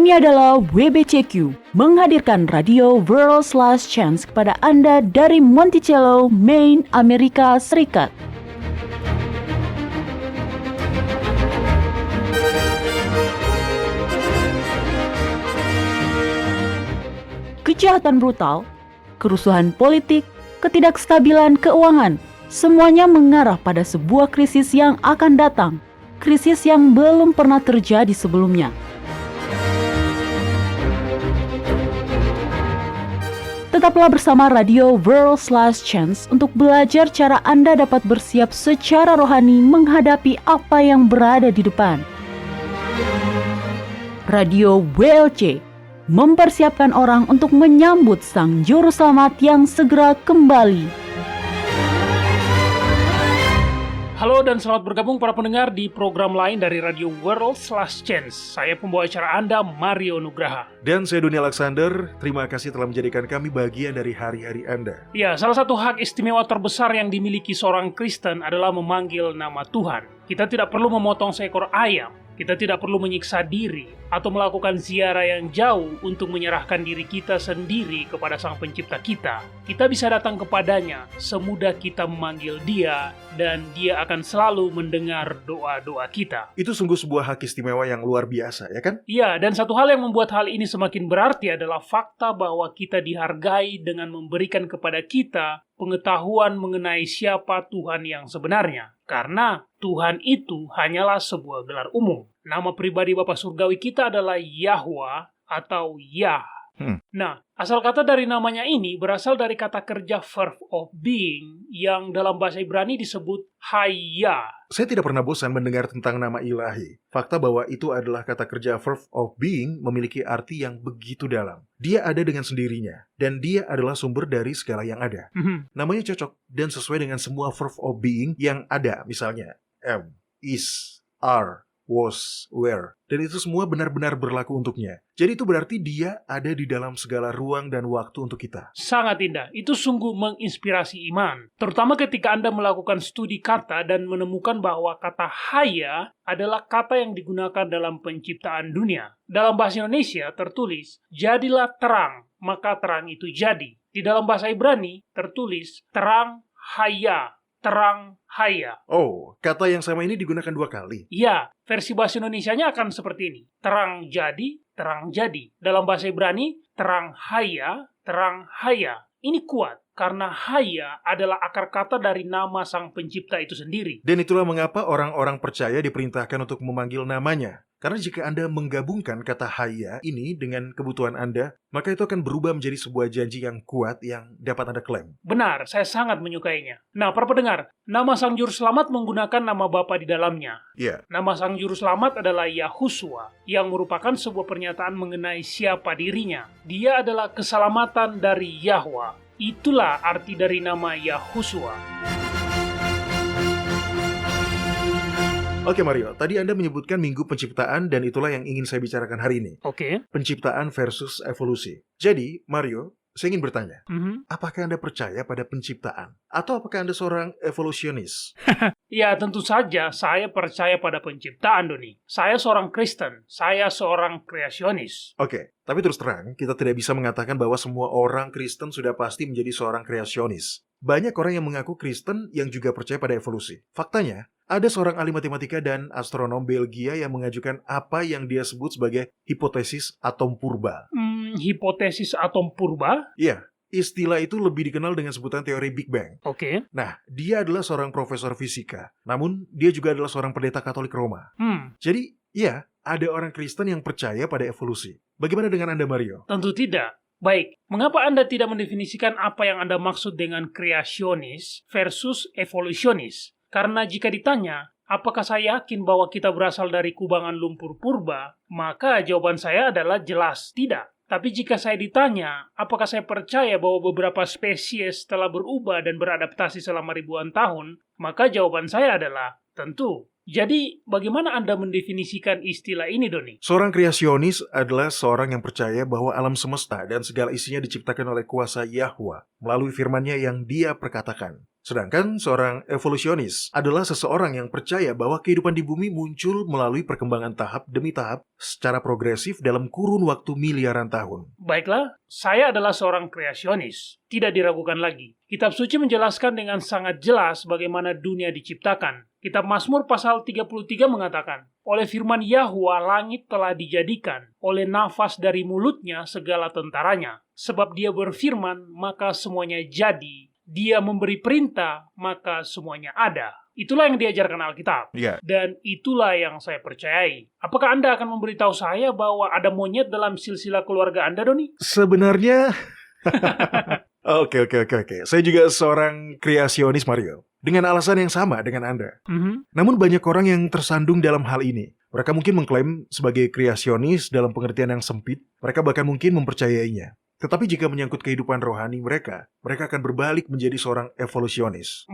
Ini adalah WBCQ, menghadirkan radio World/Chance kepada Anda dari Monticello, Maine, Amerika Serikat. Kejahatan brutal, kerusuhan politik, ketidakstabilan keuangan, semuanya mengarah pada sebuah krisis yang akan datang, krisis yang belum pernah terjadi sebelumnya. Tetaplah bersama Radio World/Chance untuk belajar cara Anda dapat bersiap secara rohani menghadapi apa yang berada di depan. Radio WLC mempersiapkan orang untuk menyambut Sang Juru Selamat yang segera kembali. Halo dan selamat bergabung para pendengar di program lain dari Radio World/Chance. Saya pembawa acara Anda, Mario Nugraha. Dan saya Doni Alexander, terima kasih telah menjadikan kami bagian dari hari-hari Anda. Ya, salah satu hak istimewa terbesar yang dimiliki seorang Kristen adalah memanggil nama Tuhan. Kita tidak perlu memotong seekor ayam. Kita tidak perlu menyiksa diri atau melakukan ziarah yang jauh untuk menyerahkan diri kita sendiri kepada Sang Pencipta kita. Kita bisa datang kepadanya semudah kita memanggil Dia, dan Dia akan selalu mendengar doa-doa kita. Itu sungguh sebuah hak istimewa yang luar biasa, ya kan? Ya, dan satu hal yang membuat hal ini semakin berarti adalah fakta bahwa kita dihargai dengan memberikan kepada kita pengetahuan mengenai siapa Tuhan yang sebenarnya. Karena Tuhan itu hanyalah sebuah gelar umum. Nama pribadi Bapa Surgawi kita adalah Yahwa atau Yah. Nah, asal kata dari namanya ini berasal dari kata kerja verb of being yang dalam bahasa Ibrani disebut Hayya. Saya tidak pernah bosan mendengar tentang nama ilahi. Fakta bahwa itu adalah kata kerja verb of being memiliki arti yang begitu dalam. Dia ada dengan sendirinya, dan dia adalah sumber dari segala yang ada. Namanya cocok dan sesuai dengan semua verb of being yang ada, misalnya am, is, are, was, were. Dan itu semua benar-benar berlaku untuknya. Jadi itu berarti dia ada di dalam segala ruang dan waktu untuk kita. Sangat indah. Itu sungguh menginspirasi iman. Terutama ketika Anda melakukan studi kata dan menemukan bahwa kata haya adalah kata yang digunakan dalam penciptaan dunia. Dalam bahasa Indonesia tertulis, jadilah terang, maka terang itu jadi. Di dalam bahasa Ibrani tertulis, terang haya. Terang haya. Oh, kata yang sama ini digunakan 2 kali? Ya, versi bahasa Indonesianya akan seperti ini. Terang jadi, terang jadi. Dalam bahasa Ibrani, terang haya, terang haya. Ini kuat, karena haya adalah akar kata dari nama Sang Pencipta itu sendiri. Dan itulah mengapa orang-orang percaya diperintahkan untuk memanggil namanya. Karena jika Anda menggabungkan kata haya ini dengan kebutuhan Anda, maka itu akan berubah menjadi sebuah janji yang kuat yang dapat Anda klaim. Benar, saya sangat menyukainya. Nah, para pendengar, nama Sang Juru Selamat menggunakan nama Bapa di dalamnya. Ya. Nama Sang Juru Selamat adalah Yahushua, yang merupakan sebuah pernyataan mengenai siapa dirinya. Dia adalah keselamatan dari Yahwa. Itulah arti dari nama Yahushua. Oke Mario, tadi Anda menyebutkan Minggu Penciptaan dan itulah yang ingin saya bicarakan hari ini. Oke. Penciptaan versus evolusi. Jadi, Mario, saya ingin bertanya, apakah Anda percaya pada penciptaan? Atau apakah Anda seorang evolusionis? Ya, tentu saja saya percaya pada penciptaan, Doni. Saya seorang Kristen, saya seorang kreasionis. Oke, tapi terus terang, kita tidak bisa mengatakan bahwa semua orang Kristen sudah pasti menjadi seorang kreasionis. Banyak orang yang mengaku Kristen yang juga percaya pada evolusi. Faktanya, ada seorang ahli matematika dan astronom Belgia yang mengajukan apa yang dia sebut sebagai hipotesis atom purba. Hipotesis atom purba? Iya, istilah itu lebih dikenal dengan sebutan teori Big Bang. Oke. Nah, dia adalah seorang profesor fisika. Namun, dia juga adalah seorang pendeta Katolik Roma. Jadi, iya, ada orang Kristen yang percaya pada evolusi. Bagaimana dengan Anda, Mario? Tentu tidak. Baik, mengapa Anda tidak mendefinisikan apa yang Anda maksud dengan kreasionis versus evolusionis? Karena jika ditanya, apakah saya yakin bahwa kita berasal dari kubangan lumpur purba, maka jawaban saya adalah jelas tidak. Tapi jika saya ditanya, apakah saya percaya bahwa beberapa spesies telah berubah dan beradaptasi selama ribuan tahun, maka jawaban saya adalah tentu. Jadi, bagaimana Anda mendefinisikan istilah ini, Doni? Seorang kreasionis adalah seorang yang percaya bahwa alam semesta dan segala isinya diciptakan oleh kuasa Yahwa melalui firman-Nya yang Dia perkatakan. Sedangkan seorang evolusionis adalah seseorang yang percaya bahwa kehidupan di bumi muncul melalui perkembangan tahap demi tahap secara progresif dalam kurun waktu miliaran tahun. Baiklah, saya adalah seorang kreasionis. Tidak diragukan lagi. Kitab suci menjelaskan dengan sangat jelas bagaimana dunia diciptakan. Kitab Mazmur pasal 33 mengatakan, oleh firman Yahwa langit telah dijadikan, oleh nafas dari mulutnya segala tentaranya. Sebab dia berfirman, maka semuanya jadi. Dia memberi perintah, maka semuanya ada. Itulah yang diajarkan Alkitab. Ya. Dan itulah yang saya percayai. Apakah Anda akan memberitahu saya bahwa ada monyet dalam silsilah keluarga Anda, Doni? Sebenarnya... Oke. Saya juga seorang kreasionis, Mario. Dengan alasan yang sama dengan Anda. Namun banyak orang yang tersandung dalam hal ini. Mereka mungkin mengklaim sebagai kreasionis dalam pengertian yang sempit. Mereka bahkan mungkin mempercayainya. Tetapi jika menyangkut kehidupan rohani mereka akan berbalik menjadi seorang evolusionis.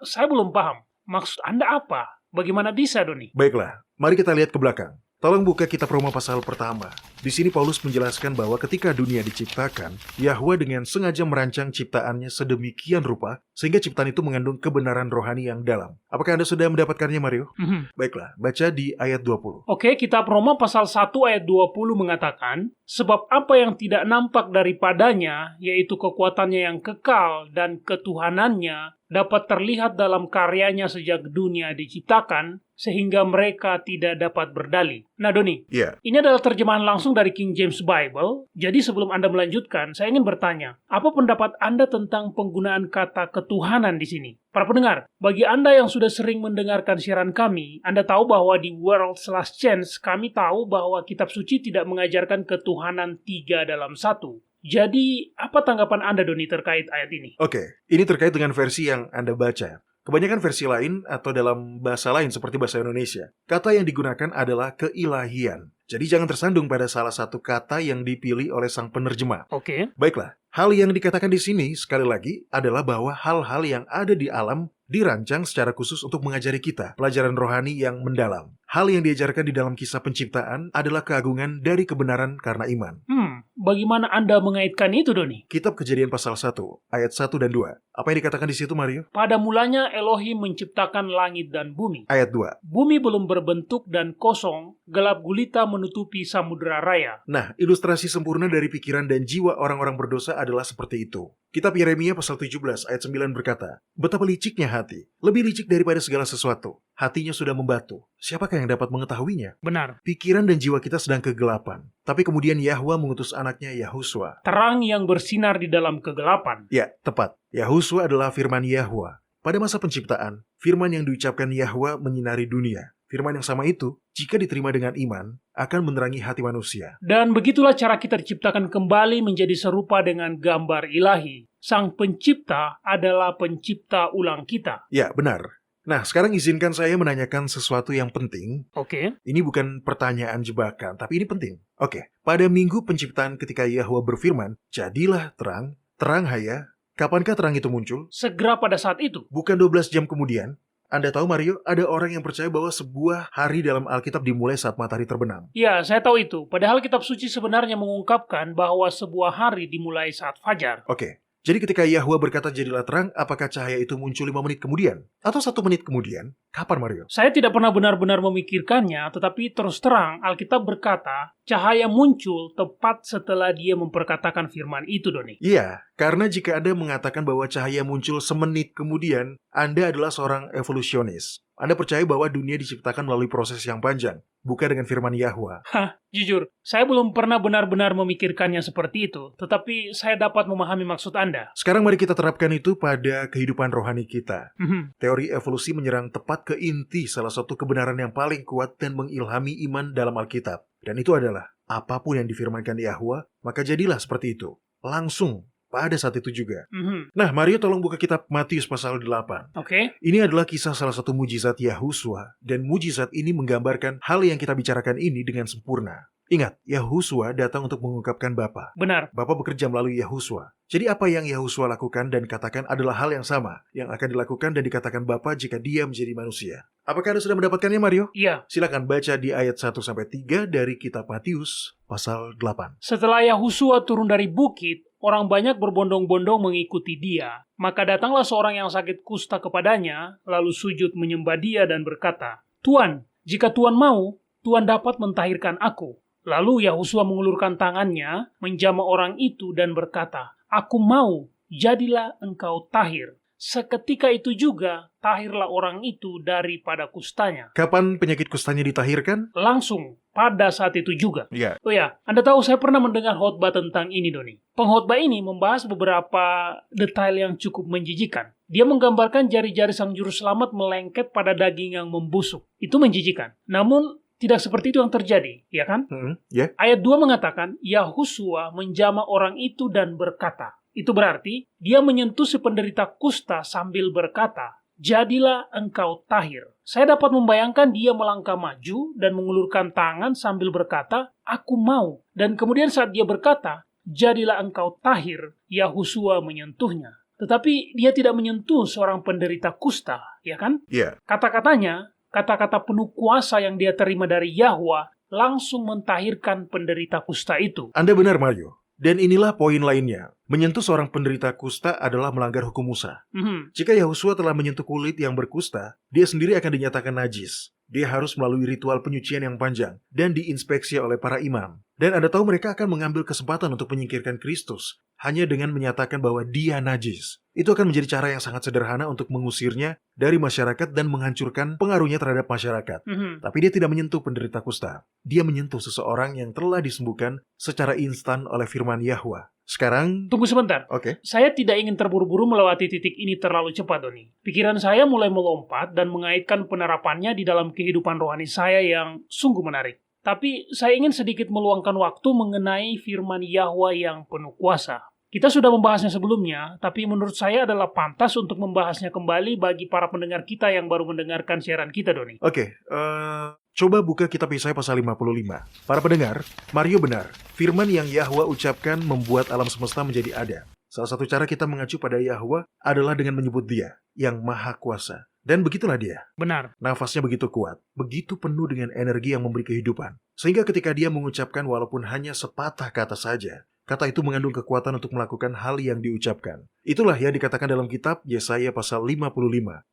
Saya belum paham. Maksud Anda apa? Bagaimana bisa, Doni? Baiklah, mari kita lihat ke belakang. Tolong buka kitab Roma pasal pertama. Di sini Paulus menjelaskan bahwa ketika dunia diciptakan, Yahwa dengan sengaja merancang ciptaannya sedemikian rupa, sehingga ciptaan itu mengandung kebenaran rohani yang dalam. Apakah Anda sudah mendapatkannya, Mario? Baiklah, baca di ayat 20. Oke, kitab Roma pasal 1 ayat 20 mengatakan, sebab apa yang tidak nampak daripadanya, yaitu kekuatannya yang kekal dan ketuhanannya, dapat terlihat dalam karyanya sejak dunia diciptakan, sehingga mereka tidak dapat berdalih. Nah, Doni, ini adalah terjemahan langsung dari King James Bible. Jadi sebelum Anda melanjutkan, saya ingin bertanya, apa pendapat Anda tentang penggunaan kata ketuhanan di sini? Para pendengar, bagi Anda yang sudah sering mendengarkan siaran kami, Anda tahu bahwa di World's Last Chance, kami tahu bahwa kitab suci tidak mengajarkan ketuhanan 3 dalam 1. Jadi, apa tanggapan Anda, Doni, terkait ayat ini? Oke, ini terkait dengan versi yang Anda baca. Kebanyakan versi lain atau dalam bahasa lain seperti bahasa Indonesia, kata yang digunakan adalah keilahian. Jadi jangan tersandung pada salah satu kata yang dipilih oleh sang penerjemah. Oke. Baiklah, hal yang dikatakan di sini sekali lagi adalah bahwa hal-hal yang ada di alam dirancang secara khusus untuk mengajari kita pelajaran rohani yang mendalam. Hal yang diajarkan di dalam kisah penciptaan adalah keagungan dari kebenaran karena iman. Bagaimana Anda mengaitkan itu, Doni? Kitab Kejadian pasal 1, ayat 1 dan 2. Apa yang dikatakan di situ, Mario? Pada mulanya Elohim menciptakan langit dan bumi. Ayat 2. Bumi belum berbentuk dan kosong, gelap gulita menutupi samudera raya. Nah, ilustrasi sempurna dari pikiran dan jiwa orang-orang berdosa adalah seperti itu. Kitab Yeremia pasal 17 ayat 9 berkata, betapa liciknya hati, lebih licik daripada segala sesuatu. Hatinya sudah membatu. Siapakah yang dapat mengetahuinya? Benar. Pikiran dan jiwa kita sedang kegelapan. Tapi kemudian Yahwa mengutus anaknya Yahuswa. Terang yang bersinar di dalam kegelapan. Ya, tepat. Yahuswa adalah firman Yahwa. Pada masa penciptaan, firman yang diucapkan Yahwa menyinari dunia. Firman yang sama itu, jika diterima dengan iman, akan menerangi hati manusia. Dan begitulah cara kita diciptakan kembali menjadi serupa dengan gambar ilahi. Sang pencipta adalah pencipta ulang kita. Ya, benar. Nah, sekarang izinkan saya menanyakan sesuatu yang penting. Oke. Ini bukan pertanyaan jebakan, tapi ini penting. Oke, pada minggu penciptaan ketika Yahwa berfirman, jadilah terang, terang haya. Kapankah terang itu muncul? Segera pada saat itu. Bukan 12 jam kemudian. Anda tahu, Mario, ada orang yang percaya bahwa sebuah hari dalam Alkitab dimulai saat matahari terbenam. Ya, saya tahu itu. Padahal kitab suci sebenarnya mengungkapkan bahwa sebuah hari dimulai saat fajar. Oke, jadi ketika Yahwa berkata jadilah terang, apakah cahaya itu muncul 5 menit kemudian? Atau 1 menit kemudian? Kapan, Mario? Saya tidak pernah benar-benar memikirkannya, tetapi terus terang Alkitab berkata, cahaya muncul tepat setelah dia memperkatakan firman itu, Doni. Iya, karena jika Anda mengatakan bahwa cahaya muncul semenit kemudian, Anda adalah seorang evolusionis. Anda percaya bahwa dunia diciptakan melalui proses yang panjang, bukan dengan firman Yahwa. Jujur, saya belum pernah benar-benar memikirkannya seperti itu, tetapi saya dapat memahami maksud Anda. Sekarang mari kita terapkan itu pada kehidupan rohani kita. Teori evolusi menyerang tepat ke inti salah satu kebenaran yang paling kuat dan mengilhami iman dalam Alkitab. Dan itu adalah, apapun yang difirmankan Yahwa, maka jadilah seperti itu. Langsung. Pada saat itu juga. Nah, Mario tolong buka kitab Matius pasal 8. Oke. Ini adalah kisah salah satu mujizat Yahuswa, dan mujizat ini menggambarkan hal yang kita bicarakan ini dengan sempurna. Ingat, Yahuswa datang untuk mengungkapkan Bapa. Benar. Bapa bekerja melalui Yahuswa. Jadi apa yang Yahusua lakukan dan katakan adalah hal yang sama yang akan dilakukan dan dikatakan Bapa jika dia menjadi manusia. Apakah Anda sudah mendapatkannya, Mario? Iya. Silakan baca di ayat 1-3 dari kitab Matius pasal 8. Setelah Yahusua turun dari bukit, orang banyak berbondong-bondong mengikuti dia. Maka datanglah seorang yang sakit kusta kepadanya, lalu sujud menyembah dia dan berkata, "Tuan, jika Tuan mau, Tuan dapat mentahirkan aku." Lalu Yahusua mengulurkan tangannya, menjamah orang itu dan berkata, "Aku mau, jadilah engkau tahir." Seketika itu juga, tahirlah orang itu daripada kustanya. Kapan penyakit kustanya ditahirkan? Langsung, pada saat itu juga. Ya. Oh ya, Anda tahu saya pernah mendengar khotbah tentang ini, Doni. Pengkhotbah ini membahas beberapa detail yang cukup menjijikan. Dia menggambarkan jari-jari sang juru selamat melengket pada daging yang membusuk. Itu menjijikan. Namun, tidak seperti itu yang terjadi, ya kan? Ya. Ayat 2 mengatakan, Yahusua menjamah orang itu dan berkata. Itu berarti, dia menyentuh si penderita kusta sambil berkata, "Jadilah engkau tahir." Saya dapat membayangkan dia melangkah maju dan mengulurkan tangan sambil berkata, "Aku mau." Dan kemudian saat dia berkata, "Jadilah engkau tahir," Yahusua menyentuhnya. Tetapi dia tidak menyentuh seorang penderita kusta, ya kan? Ya. Kata-katanya, kata-kata penuh kuasa yang dia terima dari Yahwa langsung mentahirkan penderita kusta itu. Anda benar, Mario. Dan inilah poin lainnya. Menyentuh seorang penderita kusta adalah melanggar hukum Musa. Jika Yahusua telah menyentuh kulit yang berkusta, dia sendiri akan dinyatakan najis. Dia harus melalui ritual penyucian yang panjang dan diinspeksi oleh para imam. Dan Anda tahu mereka akan mengambil kesempatan untuk menyingkirkan Kristus hanya dengan menyatakan bahwa dia najis. Itu akan menjadi cara yang sangat sederhana untuk mengusirnya dari masyarakat dan menghancurkan pengaruhnya terhadap masyarakat. Tapi dia tidak menyentuh penderita kusta. Dia menyentuh seseorang yang telah disembuhkan secara instan oleh firman Yahwa. Sekarang... Tunggu sebentar. Oke. Saya tidak ingin terburu-buru melewati titik ini terlalu cepat, Doni. Pikiran saya mulai melompat dan mengaitkan penerapannya di dalam kehidupan rohani saya yang sungguh menarik. Tapi saya ingin sedikit meluangkan waktu mengenai firman Yahwa yang penuh kuasa. Kita sudah membahasnya sebelumnya, tapi menurut saya adalah pantas untuk membahasnya kembali bagi para pendengar kita yang baru mendengarkan siaran kita, Doni. Oke, coba buka kitab Yesaya pasal 55. Para pendengar, Mario benar. Firman yang Yahwa ucapkan membuat alam semesta menjadi ada. Salah satu cara kita mengacu pada Yahwa adalah dengan menyebut Dia, yang Maha Kuasa. Dan begitulah Dia. Benar. Nafasnya begitu kuat, begitu penuh dengan energi yang memberi kehidupan. Sehingga ketika Dia mengucapkan walaupun hanya sepatah kata saja, kata itu mengandung kekuatan untuk melakukan hal yang diucapkan. Itulah yang dikatakan dalam kitab Yesaya pasal 55.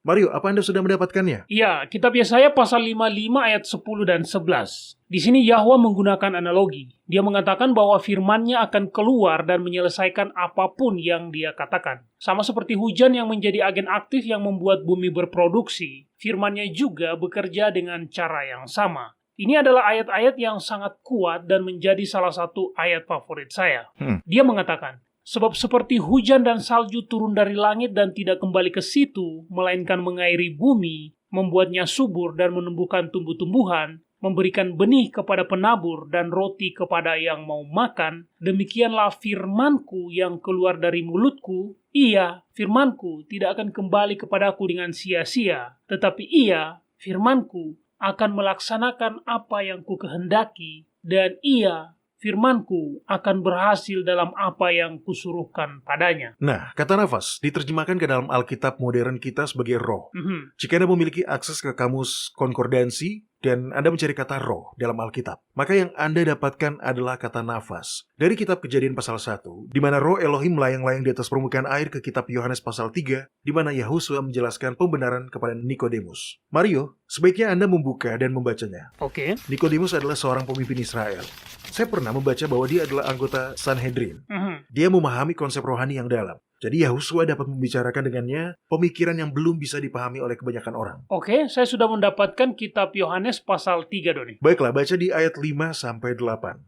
Mario, apa Anda sudah mendapatkannya? Iya, kitab Yesaya pasal 55 ayat 10 dan 11. Di sini Yahwa menggunakan analogi. Dia mengatakan bahwa firman-Nya akan keluar dan menyelesaikan apapun yang dia katakan. Sama seperti hujan yang menjadi agen aktif yang membuat bumi berproduksi, firman-Nya juga bekerja dengan cara yang sama. Ini adalah ayat-ayat yang sangat kuat dan menjadi salah satu ayat favorit saya. Dia mengatakan, sebab seperti hujan dan salju turun dari langit dan tidak kembali ke situ, melainkan mengairi bumi, membuatnya subur dan menumbuhkan tumbuh-tumbuhan, memberikan benih kepada penabur dan roti kepada yang mau makan, demikianlah firmanku yang keluar dari mulutku. Iya, firmanku tidak akan kembali kepadaku dengan sia-sia, tetapi ia, firmanku, akan melaksanakan apa yang ku kehendaki, dan ia, firmanku, akan berhasil dalam apa yang kusuruhkan padanya. Nah, kata nafas diterjemahkan ke dalam Alkitab modern kita sebagai roh. Jika Anda memiliki akses ke kamus konkordansi, dan Anda mencari kata roh dalam Alkitab, maka yang Anda dapatkan adalah kata nafas. Dari kitab Kejadian pasal 1, di mana roh Elohim melayang-layang di atas permukaan air, ke kitab Yohanes pasal 3, di mana Yahusua menjelaskan pembenaran kepada Nikodemus. Mario, sebaiknya Anda membuka dan membacanya. Oke. Nikodemus adalah seorang pemimpin Israel. Saya pernah membaca bahwa dia adalah anggota Sanhedrin. Dia memahami konsep rohani yang dalam. Jadi Yahusua dapat membicarakan dengannya pemikiran yang belum bisa dipahami oleh kebanyakan orang. Oke, saya sudah mendapatkan kitab Yohanes pasal 3, Doni. Baiklah, baca di ayat 5-8.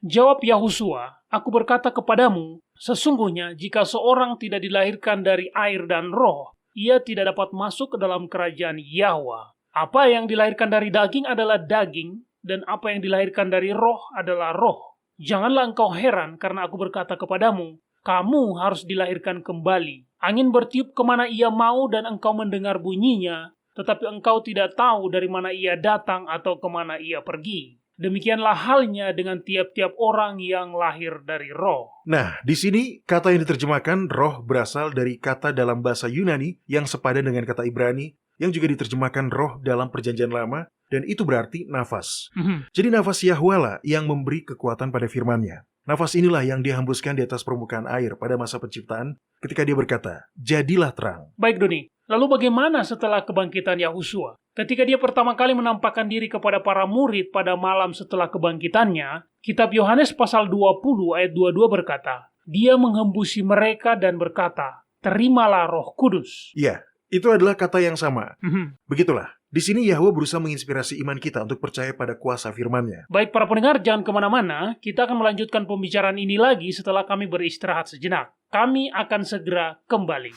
Jawab Yahusua, aku berkata kepadamu, sesungguhnya jika seorang tidak dilahirkan dari air dan roh, ia tidak dapat masuk ke dalam kerajaan Yahwa. Apa yang dilahirkan dari daging adalah daging, dan apa yang dilahirkan dari roh adalah roh. Janganlah engkau heran karena aku berkata kepadamu, kamu harus dilahirkan kembali. Angin bertiup kemana ia mau dan engkau mendengar bunyinya, tetapi engkau tidak tahu dari mana ia datang atau kemana ia pergi. Demikianlah halnya dengan tiap-tiap orang yang lahir dari roh. Nah, di sini kata yang diterjemahkan roh berasal dari kata dalam bahasa Yunani yang sepadan dengan kata Ibrani, yang juga diterjemahkan roh dalam Perjanjian Lama, dan itu berarti nafas. Jadi nafas Yahwa lah yang memberi kekuatan pada firman-Nya. Nafas inilah yang dihembuskan di atas permukaan air pada masa penciptaan ketika Dia berkata, "Jadilah terang." Baik, Doni. Lalu bagaimana setelah kebangkitan Yahusua? Ketika dia pertama kali menampakkan diri kepada para murid pada malam setelah kebangkitannya, kitab Yohanes pasal 20 ayat 22 berkata, dia menghembusi mereka dan berkata, "Terimalah Roh Kudus." Ya, itu adalah kata yang sama. Begitulah. Di sini Yahwa berusaha menginspirasi iman kita untuk percaya pada kuasa firman-Nya. Baik para pendengar, jangan kemana-mana. Kita akan melanjutkan pembicaraan ini lagi setelah kami beristirahat sejenak. Kami akan segera kembali.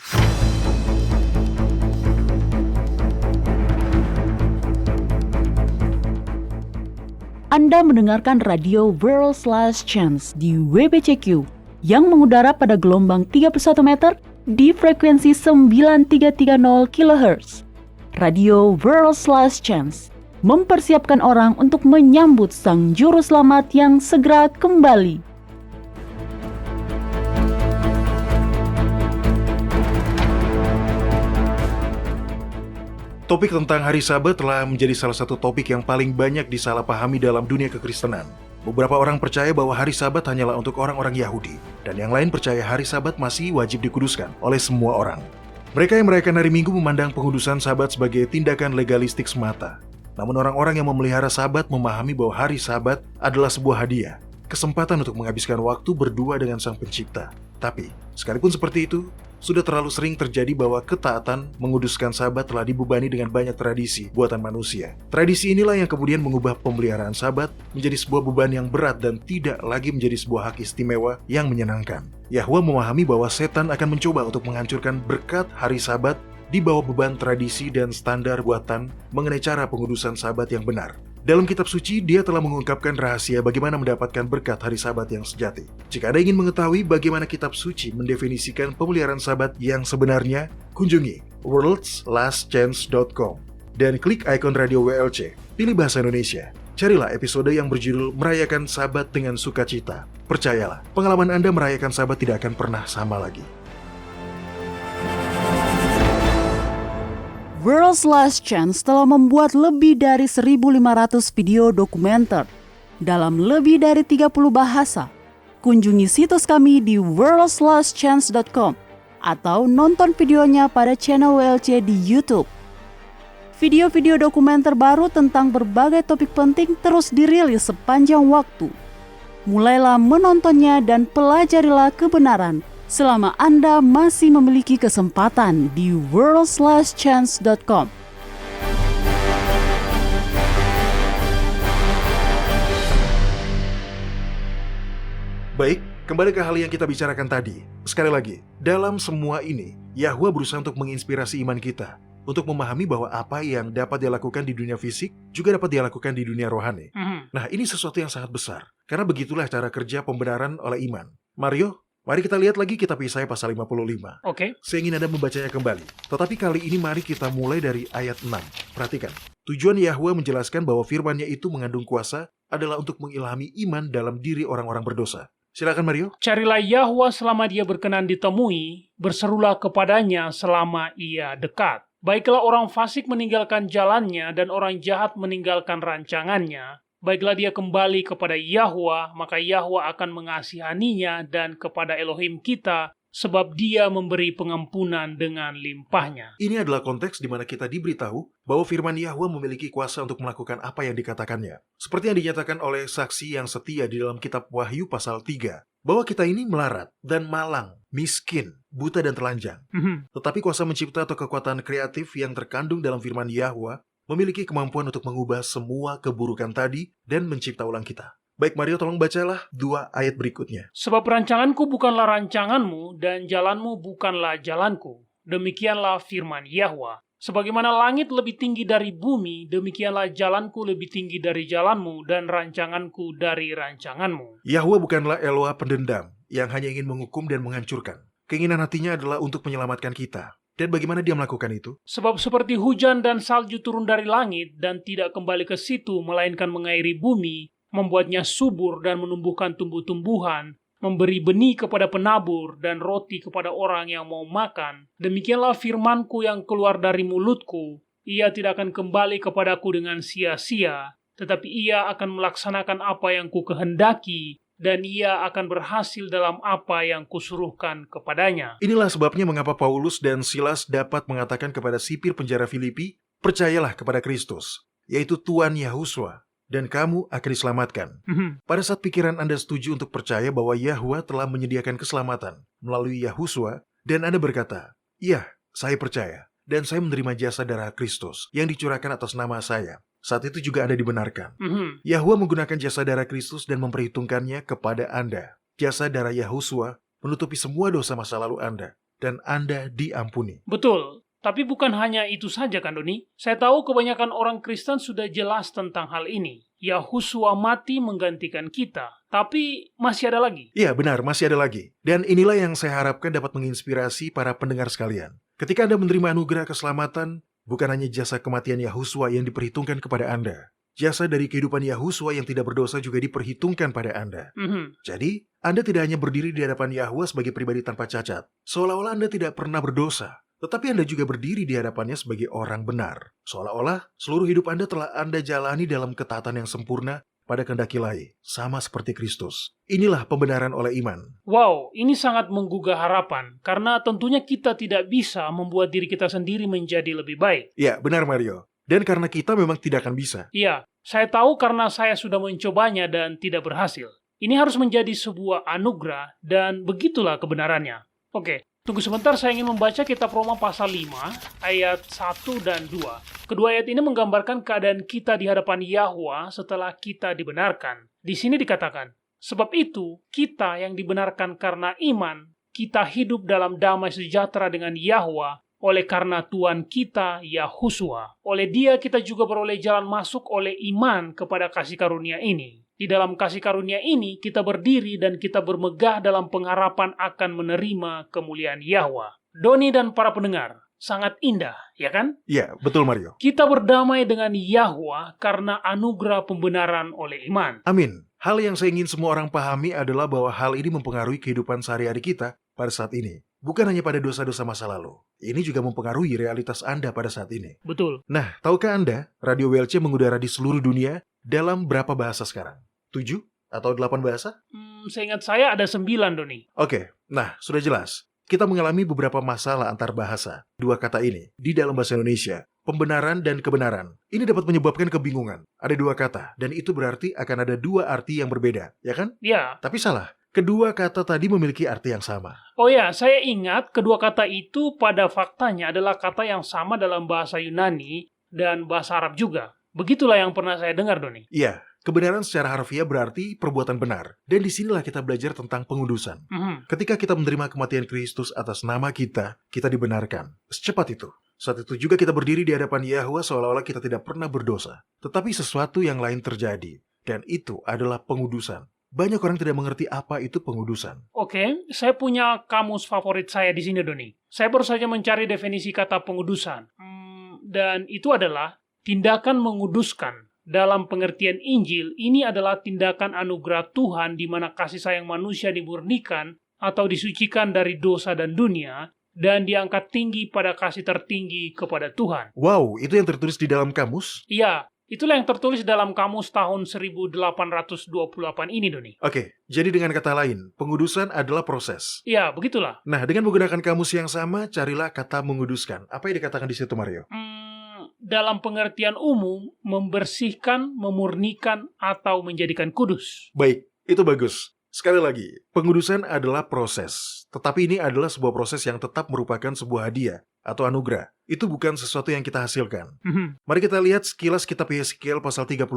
Anda mendengarkan radio World's Last Chance di WBCQ yang mengudara pada gelombang 31 meter di frekuensi 9330 kHz. Radio World's Last Chance mempersiapkan orang untuk menyambut Sang Juru Selamat yang segera kembali. Topik tentang hari Sabat telah menjadi salah satu topik yang paling banyak disalahpahami dalam dunia kekristenan. Beberapa orang percaya bahwa hari Sabat hanyalah untuk orang-orang Yahudi, dan yang lain percaya hari Sabat masih wajib dikuduskan oleh semua orang. Mereka yang merayakan hari Minggu memandang pengudusan Sabat sebagai tindakan legalistik semata. Namun orang-orang yang memelihara Sabat memahami bahwa hari Sabat adalah sebuah hadiah, kesempatan untuk menghabiskan waktu berdua dengan Sang Pencipta. Tapi, sekalipun seperti itu, sudah terlalu sering terjadi bahwa ketaatan menguduskan Sabat telah dibebani dengan banyak tradisi buatan manusia. Tradisi inilah yang kemudian mengubah pemeliharaan Sabat menjadi sebuah beban yang berat dan tidak lagi menjadi sebuah hak istimewa yang menyenangkan. Yahwa memahami bahwa setan akan mencoba untuk menghancurkan berkat hari Sabat di bawah beban tradisi dan standar buatan mengenai cara pengudusan Sabat yang benar. Dalam kitab suci, dia telah mengungkapkan rahasia bagaimana mendapatkan berkat hari Sabat yang sejati. Jika Anda ingin mengetahui bagaimana kitab suci mendefinisikan pemeliharaan Sabat yang sebenarnya, kunjungi worldslastchance.com dan klik ikon radio WLC, pilih bahasa Indonesia. Carilah episode yang berjudul Merayakan Sabat dengan Sukacita. Percayalah, pengalaman Anda merayakan Sabat tidak akan pernah sama lagi. World's Last Chance telah membuat lebih dari 1.500 video dokumenter dalam lebih dari 30 bahasa. Kunjungi situs kami di worldslastchance.com atau nonton videonya pada channel WLC di YouTube. Video-video dokumenter baru tentang berbagai topik penting terus dirilis sepanjang waktu. Mulailah menontonnya dan pelajarilah kebenaran selama Anda masih memiliki kesempatan di worldslastchance.com. Baik, kembali ke hal yang kita bicarakan tadi. Sekali lagi, dalam semua ini, Yahwa berusaha untuk menginspirasi iman kita, untuk memahami bahwa apa yang dapat dia lakukan di dunia fisik juga dapat dia lakukan di dunia rohani. Nah, ini sesuatu yang sangat besar, karena begitulah cara kerja pembenaran oleh iman. Mario, mari kita lihat lagi kitab Yesaya pasal 55. Oke. Saya ingin Anda membacanya kembali. Tetapi kali ini mari kita mulai dari ayat 6. Perhatikan. Tujuan Yahwa menjelaskan bahwa firman-Nya itu mengandung kuasa adalah untuk mengilhami iman dalam diri orang-orang berdosa. Silakan Mario. Carilah Yahwa selama dia berkenan ditemui, berserulah kepadanya selama ia dekat. Baiklah orang fasik meninggalkan jalannya dan orang jahat meninggalkan rancangannya. Baiklah dia kembali kepada Yahwa, maka Yahwa akan mengasihaninya, dan kepada Elohim kita, sebab dia memberi pengampunan dengan limpahnya. Ini adalah konteks di mana kita diberitahu bahwa firman Yahwa memiliki kuasa untuk melakukan apa yang dikatakannya. Seperti yang dinyatakan oleh saksi yang setia di dalam kitab Wahyu pasal 3, bahwa kita ini melarat dan malang, miskin, buta dan telanjang. Tetapi kuasa mencipta atau kekuatan kreatif yang terkandung dalam firman Yahwa memiliki kemampuan untuk mengubah semua keburukan tadi dan mencipta ulang kita. Baik Mario, tolong bacalah 2 ayat berikutnya. Sebab rancanganku bukanlah rancanganmu, dan jalanmu bukanlah jalanku. Demikianlah firman Yahwa. Sebagaimana langit lebih tinggi dari bumi, demikianlah jalanku lebih tinggi dari jalanmu, dan rancanganku dari rancanganmu. Yahwa bukanlah Eloa pendendam yang hanya ingin menghukum dan menghancurkan. Keinginan hatinya adalah untuk menyelamatkan kita. Dan bagaimana dia melakukan itu? Sebab seperti hujan dan salju turun dari langit dan tidak kembali ke situ, melainkan mengairi bumi, membuatnya subur dan menumbuhkan tumbuh-tumbuhan, memberi benih kepada penabur dan roti kepada orang yang mau makan, demikianlah firmanku yang keluar dari mulutku. Ia tidak akan kembali kepadaku dengan sia-sia, tetapi ia akan melaksanakan apa yang ku kehendaki, dan ia akan berhasil dalam apa yang kusuruhkan kepadanya. Inilah sebabnya mengapa Paulus dan Silas dapat mengatakan kepada sipir penjara Filipi, percayalah kepada Kristus, yaitu Tuhan Yahuswa, dan kamu akan diselamatkan. Pada saat pikiran Anda setuju untuk percaya bahwa Yahwa telah menyediakan keselamatan melalui Yahuswa, dan Anda berkata, "Iya, saya percaya, dan saya menerima jasa darah Kristus yang dicurahkan atas nama saya." Saat itu juga Anda dibenarkan. Yahwa menggunakan jasa darah Kristus dan memperhitungkannya kepada Anda. Jasa darah Yahuswa menutupi semua dosa masa lalu Anda, dan Anda diampuni. Betul. Tapi bukan hanya itu saja kan, Doni? Saya tahu kebanyakan orang Kristen sudah jelas tentang hal ini. Yahuswa mati menggantikan kita. Tapi masih ada lagi. Iya, benar, masih ada lagi. Dan inilah yang saya harapkan dapat menginspirasi para pendengar sekalian. Ketika Anda menerima anugerah keselamatan, bukan hanya jasa kematian Yahuswa yang diperhitungkan kepada Anda. Jasa dari kehidupan Yahuswa yang tidak berdosa juga diperhitungkan pada Anda. Jadi, Anda tidak hanya berdiri di hadapan Yahwa sebagai pribadi tanpa cacat, seolah-olah Anda tidak pernah berdosa. Tetapi Anda juga berdiri di hadapannya sebagai orang benar. Seolah-olah seluruh hidup Anda telah Anda jalani dalam ketaatan yang sempurna pada kehendak Ilahi, sama seperti Kristus. Inilah pembenaran oleh iman. Wow, ini sangat menggugah harapan, karena tentunya kita tidak bisa membuat diri kita sendiri menjadi lebih baik. Ya, benar Mario. Dan karena kita memang tidak akan bisa. Iya, saya tahu karena saya sudah mencobanya dan tidak berhasil. Ini harus menjadi sebuah anugerah, dan begitulah kebenarannya. Oke. Tunggu sebentar, saya ingin membaca kitab Roma pasal 5, ayat 1 dan 2. Kedua ayat ini menggambarkan keadaan kita di hadapan Yahwa setelah kita dibenarkan. Di sini dikatakan, sebab itu, kita yang dibenarkan karena iman, kita hidup dalam damai sejahtera dengan Yahwa, oleh karena Tuhan kita, Yahuswa. Oleh Dia kita juga beroleh jalan masuk oleh iman kepada kasih karunia ini. Di dalam kasih karunia ini, kita berdiri dan kita bermegah dalam pengharapan akan menerima kemuliaan Yahwa. Doni dan para pendengar, sangat indah, ya kan? Iya, betul Mario. Kita berdamai dengan Yahwa karena anugerah pembenaran oleh iman. Amin. Hal yang saya ingin semua orang pahami adalah bahwa hal ini mempengaruhi kehidupan sehari-hari kita pada saat ini. Bukan hanya pada dosa-dosa masa lalu. Ini juga mempengaruhi realitas Anda pada saat ini. Betul. Nah, tahukah Anda, Radio WLC mengudara di seluruh dunia dalam berapa bahasa sekarang? 7 atau 8 bahasa? Seingat saya ada 9, Doni. Oke, nah sudah jelas. Kita mengalami beberapa masalah antar bahasa. Dua kata ini, di dalam bahasa Indonesia, pembenaran dan kebenaran. Ini dapat menyebabkan kebingungan. Ada dua kata, dan itu berarti akan ada dua arti yang berbeda, ya kan? Ya. Tapi salah, kedua kata tadi memiliki arti yang sama. Oh ya, saya ingat kedua kata itu pada faktanya adalah kata yang sama dalam bahasa Yunani dan bahasa Arab juga. Begitulah yang pernah saya dengar, Doni. Iya. Kebenaran secara harfiah berarti perbuatan benar. Dan disinilah kita belajar tentang pengudusan. Ketika kita menerima kematian Kristus atas nama kita dibenarkan. Secepat itu. Saat itu juga kita berdiri di hadapan Yahwa seolah-olah kita tidak pernah berdosa. Tetapi sesuatu yang lain terjadi. Dan itu adalah pengudusan. Banyak orang tidak mengerti apa itu pengudusan. Oke, saya punya kamus favorit saya di sini, Doni. Saya baru saja mencari definisi kata pengudusan. Dan itu adalah tindakan menguduskan. Dalam pengertian Injil, ini adalah tindakan anugerah Tuhan di mana kasih sayang manusia dimurnikan atau disucikan dari dosa dan dunia, dan diangkat tinggi pada kasih tertinggi kepada Tuhan. Wow, itu yang tertulis di dalam kamus? Iya, itulah yang tertulis dalam kamus tahun 1828 ini, Doni. Oke, jadi dengan kata lain, pengudusan adalah proses. Iya, begitulah. Nah, dengan menggunakan kamus yang sama, carilah kata menguduskan. Apa yang dikatakan di situ, Mario? Dalam pengertian umum, membersihkan, memurnikan, atau menjadikan kudus. Baik, itu bagus. Sekali lagi, pengudusan adalah proses. Tetapi ini adalah sebuah proses yang tetap merupakan sebuah hadiah atau anugerah. Itu bukan sesuatu yang kita hasilkan. Mari kita lihat sekilas kitab Yeskiel pasal 36.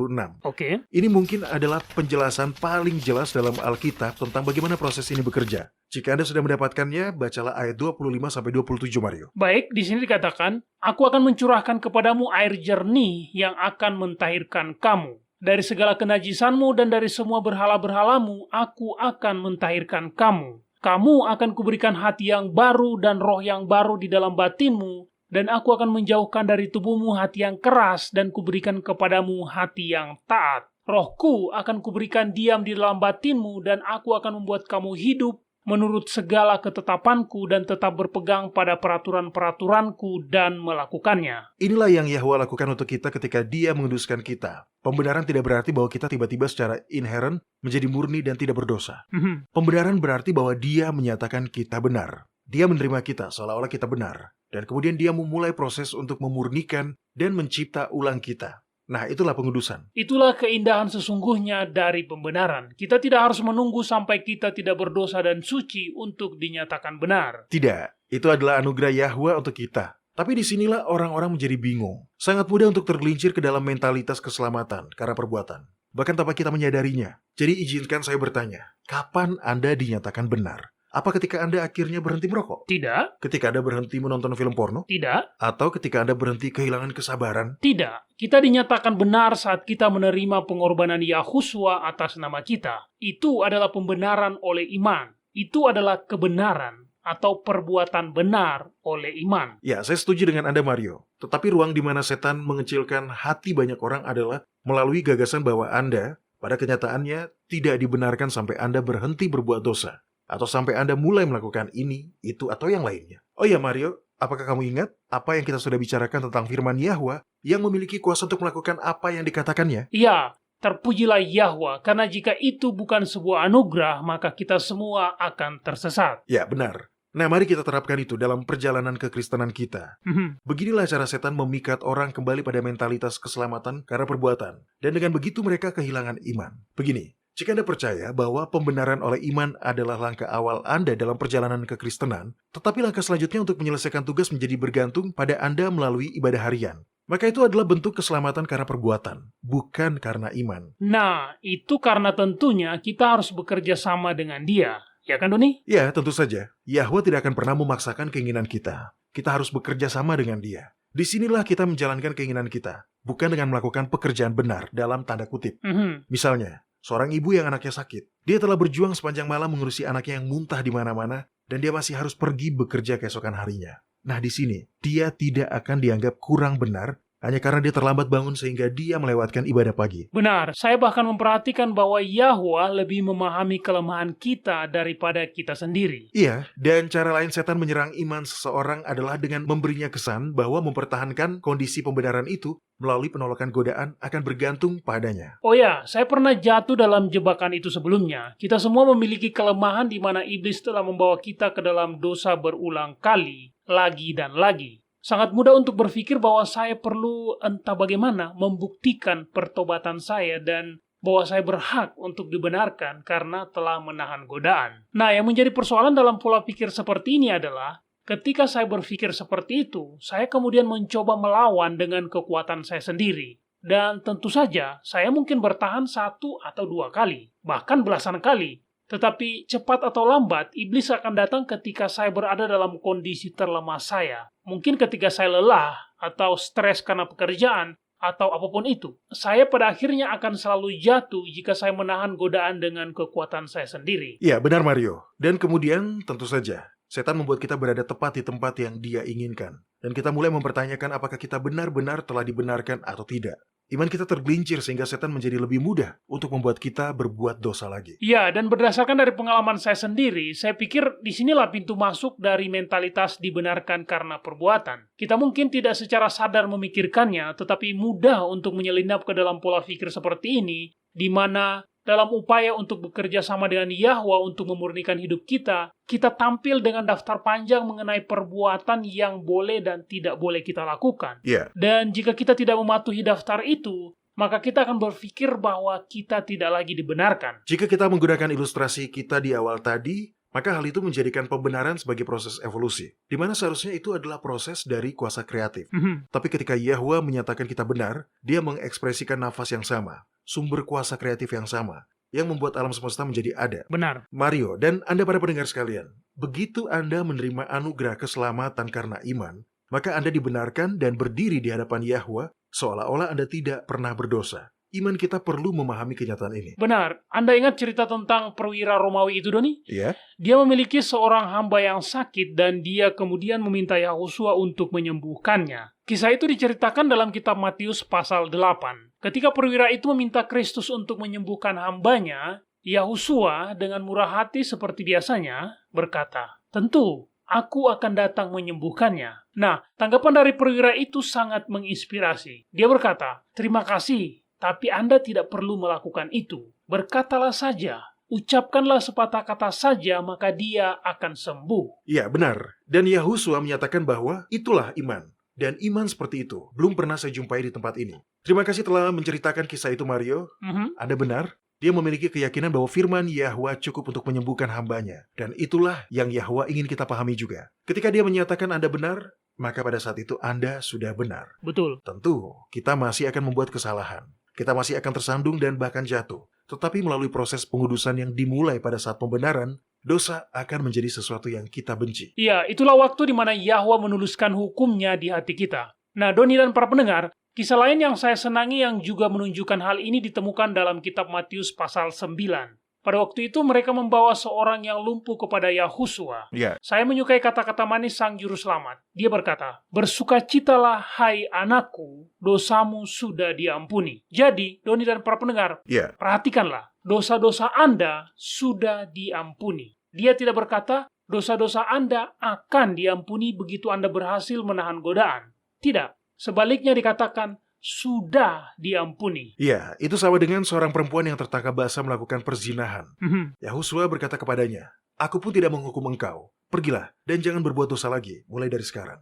Oke. Ini mungkin adalah penjelasan paling jelas dalam Alkitab tentang bagaimana proses ini bekerja. Jika Anda sudah mendapatkannya, bacalah ayat 25-27, Mario. Baik, di sini dikatakan, Aku akan mencurahkan kepadamu air jernih yang akan mentahirkan kamu. Dari segala kenajisanmu dan dari semua berhala-berhalamu, aku akan mentahirkan kamu. kamu akan kuberikan hati yang baru dan roh yang baru di dalam batinmu, dan aku akan menjauhkan dari tubuhmu hati yang keras dan kuberikan kepadamu hati yang taat. Rohku akan kuberikan diam di dalam batinmu, dan aku akan membuat kamu hidup menurut segala ketetapanku dan tetap berpegang pada peraturan-peraturanku dan melakukannya. Inilah yang Yahwa lakukan untuk kita ketika Dia menguduskan kita. Pembenaran tidak berarti bahwa kita tiba-tiba secara inherent menjadi murni dan tidak berdosa. Pembenaran berarti bahwa Dia menyatakan kita benar. Dia menerima kita seolah-olah kita benar. Dan kemudian Dia memulai proses untuk memurnikan dan mencipta ulang kita. Nah, itulah pengudusan. Itulah keindahan sesungguhnya dari pembenaran. Kita tidak harus menunggu sampai kita tidak berdosa dan suci untuk dinyatakan benar. Tidak, itu adalah anugerah Yahwa untuk kita. Tapi disinilah orang-orang menjadi bingung. Sangat mudah untuk tergelincir ke dalam mentalitas keselamatan karena perbuatan. Bahkan tanpa kita menyadarinya. Jadi izinkan saya bertanya, kapan Anda dinyatakan benar? Apa ketika Anda akhirnya berhenti merokok? Tidak. Ketika Anda berhenti menonton film porno? Tidak. Atau ketika Anda berhenti kehilangan kesabaran? Tidak. Kita dinyatakan benar saat kita menerima pengorbanan Yahuswa atas nama kita. Itu adalah pembenaran oleh iman. Itu adalah kebenaran atau perbuatan benar oleh iman. Ya, saya setuju dengan Anda, Mario. Tetapi ruang di mana setan mengecilkan hati banyak orang adalah melalui gagasan bahwa Anda, pada kenyataannya, tidak dibenarkan sampai Anda berhenti berbuat dosa. Atau sampai Anda mulai melakukan ini, itu, atau yang lainnya. Oh ya, Mario, apakah kamu ingat apa yang kita sudah bicarakan tentang firman Yahwa yang memiliki kuasa untuk melakukan apa yang dikatakannya? Ya, terpujilah Yahwa, karena jika itu bukan sebuah anugerah, maka kita semua akan tersesat. Ya, benar. Nah, mari kita terapkan itu dalam perjalanan kekristenan kita. Beginilah cara setan memikat orang kembali pada mentalitas keselamatan karena perbuatan. Dan dengan begitu mereka kehilangan iman. Begini, jika Anda percaya bahwa pembenaran oleh iman adalah langkah awal Anda dalam perjalanan kekristenan, tetapi langkah selanjutnya untuk menyelesaikan tugas menjadi bergantung pada Anda melalui ibadah harian, maka itu adalah bentuk keselamatan karena perbuatan, bukan karena iman. Nah, itu karena tentunya kita harus bekerja sama dengan Dia. Ya kan, Doni? Ya, tentu saja. Yahwa tidak akan pernah memaksakan keinginan kita. Kita harus bekerja sama dengan Dia. Disinilah kita menjalankan keinginan kita, bukan dengan melakukan pekerjaan benar dalam tanda kutip. Misalnya, seorang ibu yang anaknya sakit. Dia telah berjuang sepanjang malam mengurusi anaknya yang muntah di mana-mana, dan dia masih harus pergi bekerja keesokan harinya. Nah, di sini, dia tidak akan dianggap kurang benar hanya karena dia terlambat bangun sehingga dia melewatkan ibadah pagi. Benar, saya bahkan memperhatikan bahwa Yahwa lebih memahami kelemahan kita daripada kita sendiri. Iya, dan cara lain setan menyerang iman seseorang adalah dengan memberinya kesan bahwa mempertahankan kondisi pembenaran itu melalui penolakan godaan akan bergantung padanya. Oh ya, saya pernah jatuh dalam jebakan itu sebelumnya. Kita semua memiliki kelemahan di mana iblis telah membawa kita ke dalam dosa berulang kali, lagi dan lagi. Sangat mudah untuk berpikir bahwa saya perlu entah bagaimana membuktikan pertobatan saya dan bahwa saya berhak untuk dibenarkan karena telah menahan godaan. Nah, yang menjadi persoalan dalam pola pikir seperti ini adalah ketika saya berpikir seperti itu, saya kemudian mencoba melawan dengan kekuatan saya sendiri. Dan tentu saja, saya mungkin bertahan 1 atau 2 kali, bahkan belasan kali. Tetapi cepat atau lambat, iblis akan datang ketika saya berada dalam kondisi terlemah saya. Mungkin ketika saya lelah, atau stres karena pekerjaan, atau apapun itu. Saya pada akhirnya akan selalu jatuh jika saya menahan godaan dengan kekuatan saya sendiri. Iya, benar Mario. Dan kemudian, tentu saja, setan membuat kita berada tepat di tempat yang dia inginkan. Dan kita mulai mempertanyakan apakah kita benar-benar telah dibenarkan atau tidak. Iman kita tergelincir sehingga setan menjadi lebih mudah untuk membuat kita berbuat dosa lagi. Ya, dan berdasarkan dari pengalaman saya sendiri, saya pikir disinilah pintu masuk dari mentalitas dibenarkan karena perbuatan. Kita mungkin tidak secara sadar memikirkannya, tetapi mudah untuk menyelinap ke dalam pola pikir seperti ini, di mana dalam upaya untuk bekerja sama dengan Yahwa untuk memurnikan hidup kita, kita tampil dengan daftar panjang mengenai perbuatan yang boleh dan tidak boleh kita lakukan. Yeah. Dan jika kita tidak mematuhi daftar itu, maka kita akan berpikir bahwa kita tidak lagi dibenarkan. Jika kita menggunakan ilustrasi kita di awal tadi, maka hal itu menjadikan pembenaran sebagai proses evolusi, di mana seharusnya itu adalah proses dari kuasa kreatif. Tapi ketika Yahwa menyatakan kita benar, dia mengekspresikan nafas yang sama, sumber kuasa kreatif yang sama, yang membuat alam semesta menjadi ada. Benar. Mario, dan Anda para pendengar sekalian, begitu Anda menerima anugerah keselamatan karena iman, maka Anda dibenarkan dan berdiri di hadapan Yahwa seolah-olah Anda tidak pernah berdosa. iman kita perlu memahami kenyataan ini. Benar. Anda ingat cerita tentang perwira Romawi itu, Doni? Ya, Dia memiliki seorang hamba yang sakit dan dia kemudian meminta Yahosua untuk menyembuhkannya. Kisah itu diceritakan dalam kitab Matius pasal 8. Ketika perwira itu meminta Kristus untuk menyembuhkan hambanya, Yahosua dengan murah hati seperti biasanya berkata, "Tentu, aku akan datang menyembuhkannya." Nah, tanggapan dari perwira itu sangat menginspirasi. Dia berkata, "Terima kasih, tapi Anda tidak perlu melakukan itu. Berkatalah saja, ucapkanlah sepatah kata saja, maka dia akan sembuh." ya benar. Dan Yahosua menyatakan bahwa itulah iman. Dan iman seperti itu belum pernah saya jumpai di tempat ini. Terima kasih telah menceritakan kisah itu, Mario. Anda benar. Dia memiliki keyakinan bahwa firman Yahwa cukup untuk menyembuhkan hambanya. Dan itulah yang Yahwa ingin kita pahami juga. Ketika dia menyatakan Anda benar, maka pada saat itu Anda sudah benar. Betul. Tentu, kita masih akan membuat kesalahan. Kita masih akan tersandung dan bahkan jatuh. Tetapi melalui proses pengudusan yang dimulai pada saat pembenaran, dosa akan menjadi sesuatu yang kita benci. Iya, itulah waktu di mana Yahwa menuliskan hukumnya di hati kita. Nah, Doni dan para pendengar, kisah lain yang saya senangi yang juga menunjukkan hal ini ditemukan dalam kitab Matius pasal 9. Pada waktu itu mereka membawa seorang yang lumpuh kepada Yahosua. Ya, Saya menyukai kata-kata manis sang juru selamat. Dia berkata, "Bersukacitalah hai anakku, dosamu sudah diampuni." Jadi, Doni dan para pendengar, ya, perhatikanlah, dosa-dosa Anda sudah diampuni. Dia tidak berkata, dosa-dosa Anda akan diampuni begitu Anda berhasil menahan godaan. Tidak, sebaliknya dikatakan, sudah diampuni. ya. Itu sama dengan seorang perempuan yang tertangkap basah melakukan perzinahan. Yahosua berkata kepadanya, "Aku pun tidak menghukum engkau. Pergilah dan jangan berbuat dosa lagi, mulai dari sekarang."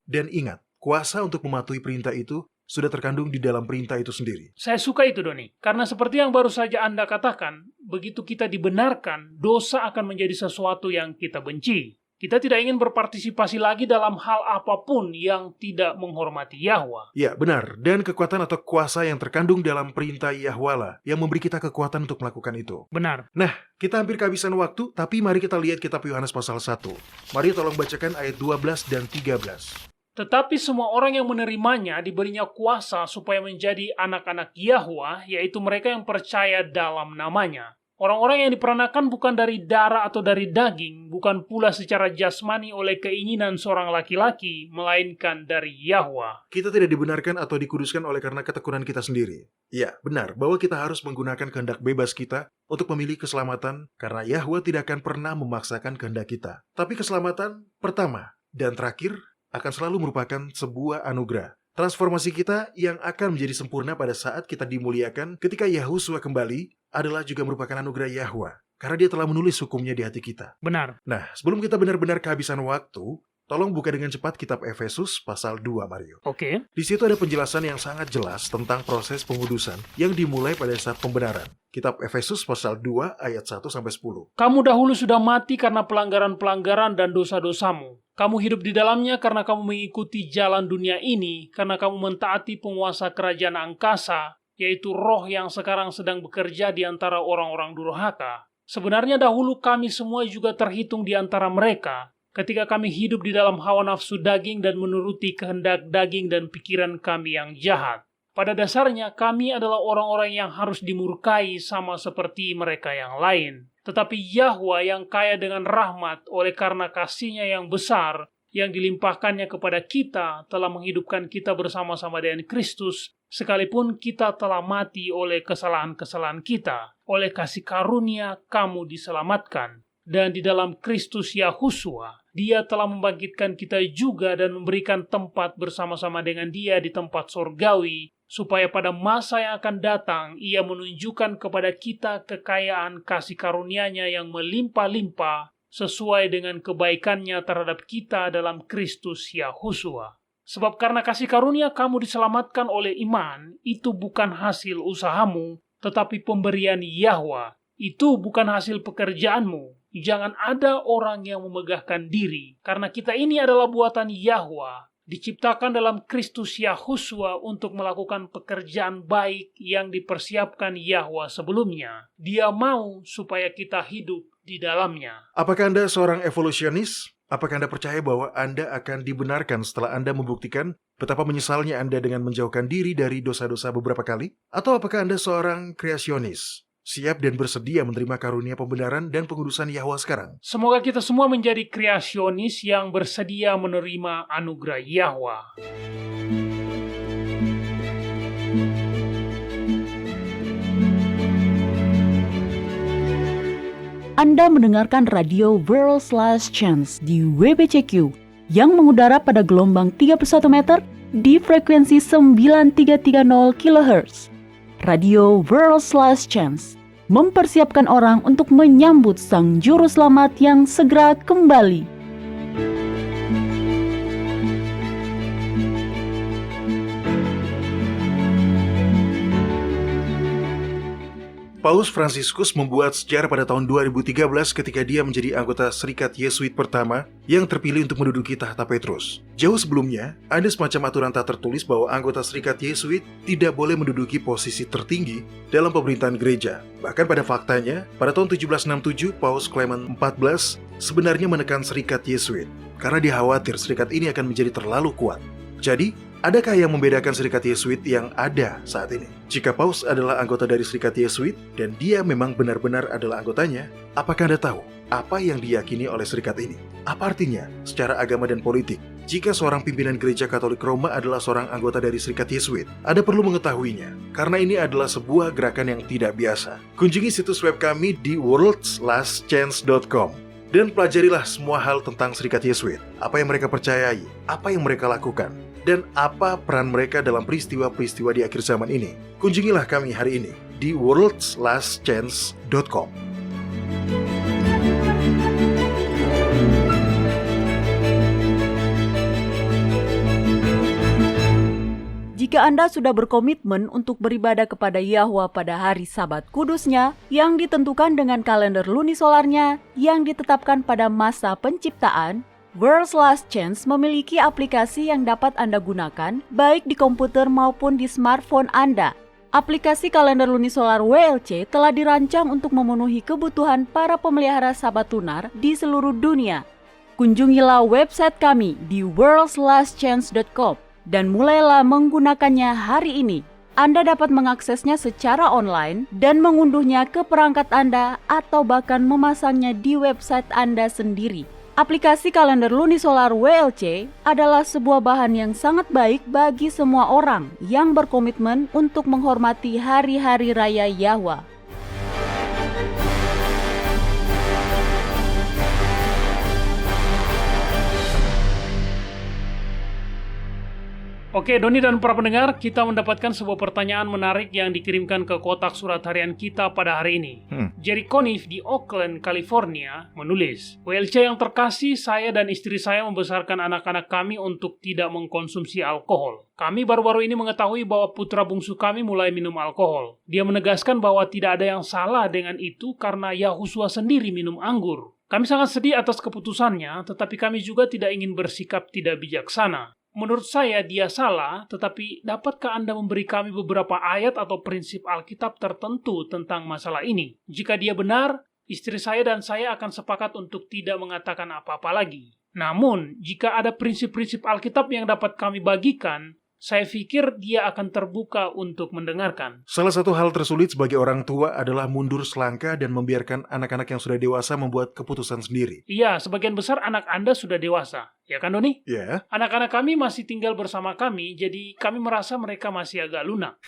Dan ingat, kuasa untuk mematuhi perintah itu sudah terkandung di dalam perintah itu sendiri. Saya suka itu, Doni. Karena seperti yang baru saja Anda katakan, begitu kita dibenarkan, dosa akan menjadi sesuatu yang kita benci. Kita tidak ingin berpartisipasi lagi dalam hal apapun yang tidak menghormati Yahwa. Ya, benar. Dan kekuatan atau kuasa yang terkandung dalam perintah Yahwalah yang memberi kita kekuatan untuk melakukan itu. Benar. Nah, kita hampir kehabisan waktu, tapi mari kita lihat kitab Yohanes pasal 1. Mari tolong bacakan ayat 12 dan 13. Tetapi semua orang yang menerimanya diberinya kuasa supaya menjadi anak-anak Yahwa, yaitu mereka yang percaya dalam namanya. Orang-orang yang diperanakan bukan dari darah atau dari daging, bukan pula secara jasmani oleh keinginan seorang laki-laki, melainkan dari Yahwa. Kita tidak dibenarkan atau dikuduskan oleh karena ketekunan kita sendiri. Ya, benar bahwa kita harus menggunakan kehendak bebas kita untuk memilih keselamatan, karena Yahwa tidak akan pernah memaksakan kehendak kita. Tapi keselamatan pertama dan terakhir akan selalu merupakan sebuah anugerah. Transformasi kita yang akan menjadi sempurna pada saat kita dimuliakan ketika Yahosua kembali adalah juga merupakan anugerah Yahwa, karena dia telah menulis hukumnya di hati kita. Benar. Nah, sebelum kita benar-benar kehabisan waktu, tolong buka dengan cepat kitab Efesus pasal 2, Mario. Oke. Di situ ada penjelasan yang sangat jelas tentang proses pengudusan yang dimulai pada saat pembenaran. Kitab Efesus pasal 2 ayat 1-10. Kamu dahulu sudah mati karena pelanggaran-pelanggaran dan dosa-dosamu. Kamu hidup di dalamnya karena kamu mengikuti jalan dunia ini, karena kamu mentaati penguasa kerajaan angkasa, yaitu roh yang sekarang sedang bekerja di antara orang-orang durhaka. Sebenarnya dahulu kami semua juga terhitung di antara mereka, ketika kami hidup di dalam hawa nafsu daging dan menuruti kehendak daging dan pikiran kami yang jahat. Pada dasarnya kami adalah orang-orang yang harus dimurkai sama seperti mereka yang lain. Tetapi Yahwa yang kaya dengan rahmat oleh karena kasih-Nya yang besar yang dilimpahkannya kepada kita telah menghidupkan kita bersama-sama dengan Kristus, sekalipun kita telah mati oleh kesalahan-kesalahan kita. Oleh kasih karunia kamu diselamatkan. Dan di dalam Kristus Yahosua, Dia telah membangkitkan kita juga dan memberikan tempat bersama-sama dengan Dia di tempat surgawi, supaya pada masa yang akan datang Ia menunjukkan kepada kita kekayaan kasih karunia-Nya yang melimpah-limpah sesuai dengan kebaikan-Nya terhadap kita dalam Kristus Yahosua. Sebab karena kasih karunia kamu diselamatkan oleh iman, itu bukan hasil usahamu, tetapi pemberian Yahwa. Itu bukan hasil pekerjaanmu. Jangan ada orang yang memegahkan diri, karena kita ini adalah buatan Yahwa, diciptakan dalam Kristus Yahosua untuk melakukan pekerjaan baik yang dipersiapkan Yahwa sebelumnya. Dia mau supaya kita hidup di dalamnya. Apakah Anda seorang evolusionis? Apakah Anda percaya bahwa Anda akan dibenarkan setelah Anda membuktikan betapa menyesalnya Anda dengan menjauhkan diri dari dosa-dosa beberapa kali? Atau apakah Anda seorang kreasionis, siap dan bersedia menerima karunia pembenaran dan pengudusan Yahwa sekarang? Semoga kita semua menjadi kreasionis yang bersedia menerima anugerah Yahwa. Anda mendengarkan radio World's Last Chance di WBCQ yang mengudara pada gelombang 31 meter di frekuensi 9330 kHz. Radio World's Last Chance mempersiapkan orang untuk menyambut Sang Juru Selamat yang segera kembali. Paus Fransiskus membuat sejarah pada tahun 2013 ketika dia menjadi anggota Serikat Yesuit pertama yang terpilih untuk menduduki tahta Petrus. Jauh sebelumnya, ada semacam aturan tak tertulis bahwa anggota Serikat Yesuit tidak boleh menduduki posisi tertinggi dalam pemerintahan gereja. Bahkan pada faktanya, pada tahun 1767, Paus Clement XIV sebenarnya menekan Serikat Yesuit karena dia khawatir serikat ini akan menjadi terlalu kuat. Jadi, adakah yang membedakan Serikat Yesuit yang ada saat ini? Jika Paus adalah anggota dari Serikat Yesuit dan dia memang benar-benar adalah anggotanya, apakah Anda tahu apa yang diyakini oleh serikat ini? Apa artinya secara agama dan politik? Jika seorang pimpinan gereja Katolik Roma adalah seorang anggota dari Serikat Yesuit, Anda perlu mengetahuinya, karena ini adalah sebuah gerakan yang tidak biasa. Kunjungi situs web kami di worldslastchance.com dan pelajarilah semua hal tentang Serikat Yesuit, apa yang mereka percayai, apa yang mereka lakukan, dan apa peran mereka dalam peristiwa-peristiwa di akhir zaman ini. Kunjungilah kami hari ini di worldslastchance.com. Jika Anda sudah berkomitmen untuk beribadah kepada Yahwa pada hari Sabat kudusnya yang ditentukan dengan kalender lunisolarnya yang ditetapkan pada masa penciptaan, World's Last Chance memiliki aplikasi yang dapat Anda gunakan baik di komputer maupun di smartphone Anda. Aplikasi kalender lunisolar WLC telah dirancang untuk memenuhi kebutuhan para pemelihara Sabat lunar di seluruh dunia. Kunjungilah website kami di worldslastchance.com dan mulailah menggunakannya hari ini. Anda dapat mengaksesnya secara online dan mengunduhnya ke perangkat Anda atau bahkan memasangnya di website Anda sendiri. Aplikasi kalender lunisolar WLC adalah sebuah bahan yang sangat baik bagi semua orang yang berkomitmen untuk menghormati hari-hari raya Yahwa. Oke, Doni dan para pendengar, kita mendapatkan sebuah pertanyaan menarik yang dikirimkan ke kotak surat harian kita pada hari ini. Jerry Conniff di Oakland, California, menulis, WLC yang terkasih, saya dan istri saya membesarkan anak-anak kami untuk tidak mengkonsumsi alkohol. Kami baru-baru ini mengetahui bahwa putra bungsu kami mulai minum alkohol. Dia menegaskan bahwa tidak ada yang salah dengan itu karena Yahusua sendiri minum anggur. Kami sangat sedih atas keputusannya, tetapi kami juga tidak ingin bersikap tidak bijaksana. Menurut saya dia salah, tetapi dapatkah Anda memberi kami beberapa ayat atau prinsip Alkitab tertentu tentang masalah ini? Jika dia benar, istri saya dan saya akan sepakat untuk tidak mengatakan apa-apa lagi. Namun, jika ada prinsip-prinsip Alkitab yang dapat kami bagikan, saya pikir dia akan terbuka untuk mendengarkan. Salah satu hal tersulit sebagai orang tua adalah mundur selangkah dan membiarkan anak-anak yang sudah dewasa membuat keputusan sendiri. Iya, sebagian besar anak Anda sudah dewasa. Ya kan, Doni? Ya. Anak-anak kami masih tinggal bersama kami, jadi kami merasa mereka masih agak lunak.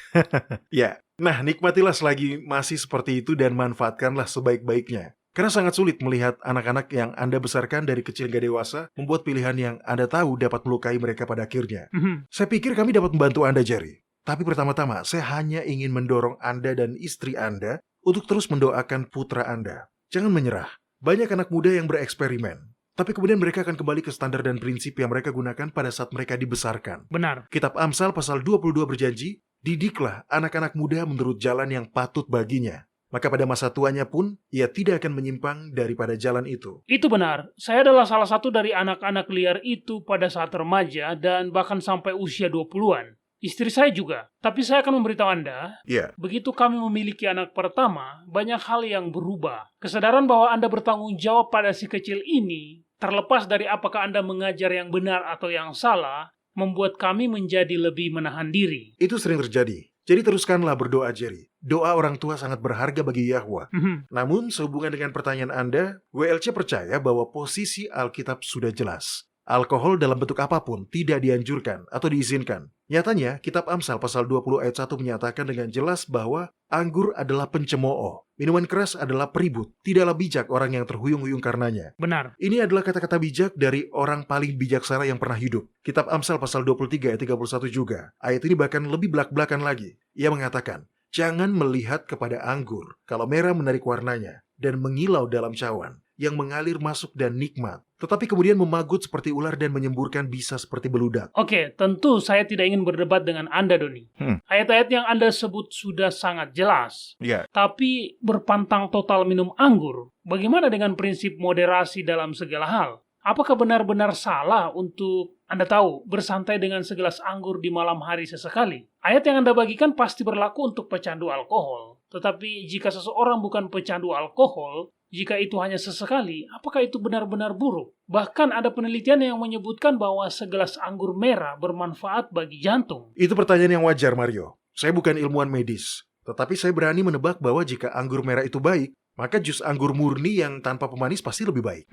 Ya. Nah, nikmatilah selagi masih seperti itu dan manfaatkanlah sebaik-baiknya. Karena sangat sulit melihat anak-anak yang Anda besarkan dari kecil hingga dewasa membuat pilihan yang Anda tahu dapat melukai mereka pada akhirnya. Saya pikir kami dapat membantu Anda, Jerry. Tapi pertama-tama, saya hanya ingin mendorong Anda dan istri Anda untuk terus mendoakan putra Anda. Jangan menyerah. Banyak anak muda yang bereksperimen. Tapi kemudian mereka akan kembali ke standar dan prinsip yang mereka gunakan pada saat mereka dibesarkan. Benar. Kitab Amsal pasal 22 berjanji, didiklah anak-anak muda menurut jalan yang patut baginya. Maka pada masa tuanya pun, ia tidak akan menyimpang daripada jalan itu. Itu benar. Saya adalah salah satu dari anak-anak liar itu pada saat remaja dan bahkan sampai usia 20-an. Istri saya juga. Tapi saya akan memberitahu Anda, begitu kami memiliki anak pertama, banyak hal yang berubah. Kesadaran bahwa Anda bertanggung jawab pada si kecil ini terlepas dari apakah Anda mengajar yang benar atau yang salah, membuat kami menjadi lebih menahan diri. Itu sering terjadi. Jadi teruskanlah berdoa, Jerry. Doa orang tua sangat berharga bagi Yahwa. Namun, sehubungan dengan pertanyaan Anda, WLC percaya bahwa posisi Alkitab sudah jelas. Alkohol dalam bentuk apapun tidak dianjurkan atau diizinkan. Nyatanya, kitab Amsal pasal 20 ayat 1 menyatakan dengan jelas bahwa anggur adalah pencemooh. Minuman keras adalah peribut. Tidaklah bijak orang yang terhuyung-huyung karenanya. Benar. Ini adalah kata-kata bijak dari orang paling bijaksana yang pernah hidup. Kitab Amsal pasal 23 ayat 31 juga. Ayat ini bahkan lebih belak-belakan lagi. Ia mengatakan, jangan melihat kepada anggur kalau merah menarik warnanya dan mengilau dalam cawan yang mengalir masuk dan nikmat, tetapi kemudian memagut seperti ular dan menyemburkan bisa seperti beludak. Oke, tentu saya tidak ingin berdebat dengan Anda, Doni. Ayat-ayat yang Anda sebut sudah sangat jelas. Tapi berpantang total minum anggur, bagaimana dengan prinsip moderasi dalam segala hal? Apakah benar-benar salah untuk, Anda tahu, bersantai dengan segelas anggur di malam hari sesekali? Ayat yang Anda bagikan pasti berlaku untuk pecandu alkohol. Tetapi jika seseorang bukan pecandu alkohol, jika itu hanya sesekali, apakah itu benar-benar buruk? Bahkan ada penelitian yang menyebutkan bahwa segelas anggur merah bermanfaat bagi jantung. Itu pertanyaan yang wajar, Mario. Saya bukan ilmuwan medis, tetapi saya berani menebak bahwa jika anggur merah itu baik, maka jus anggur murni yang tanpa pemanis pasti lebih baik.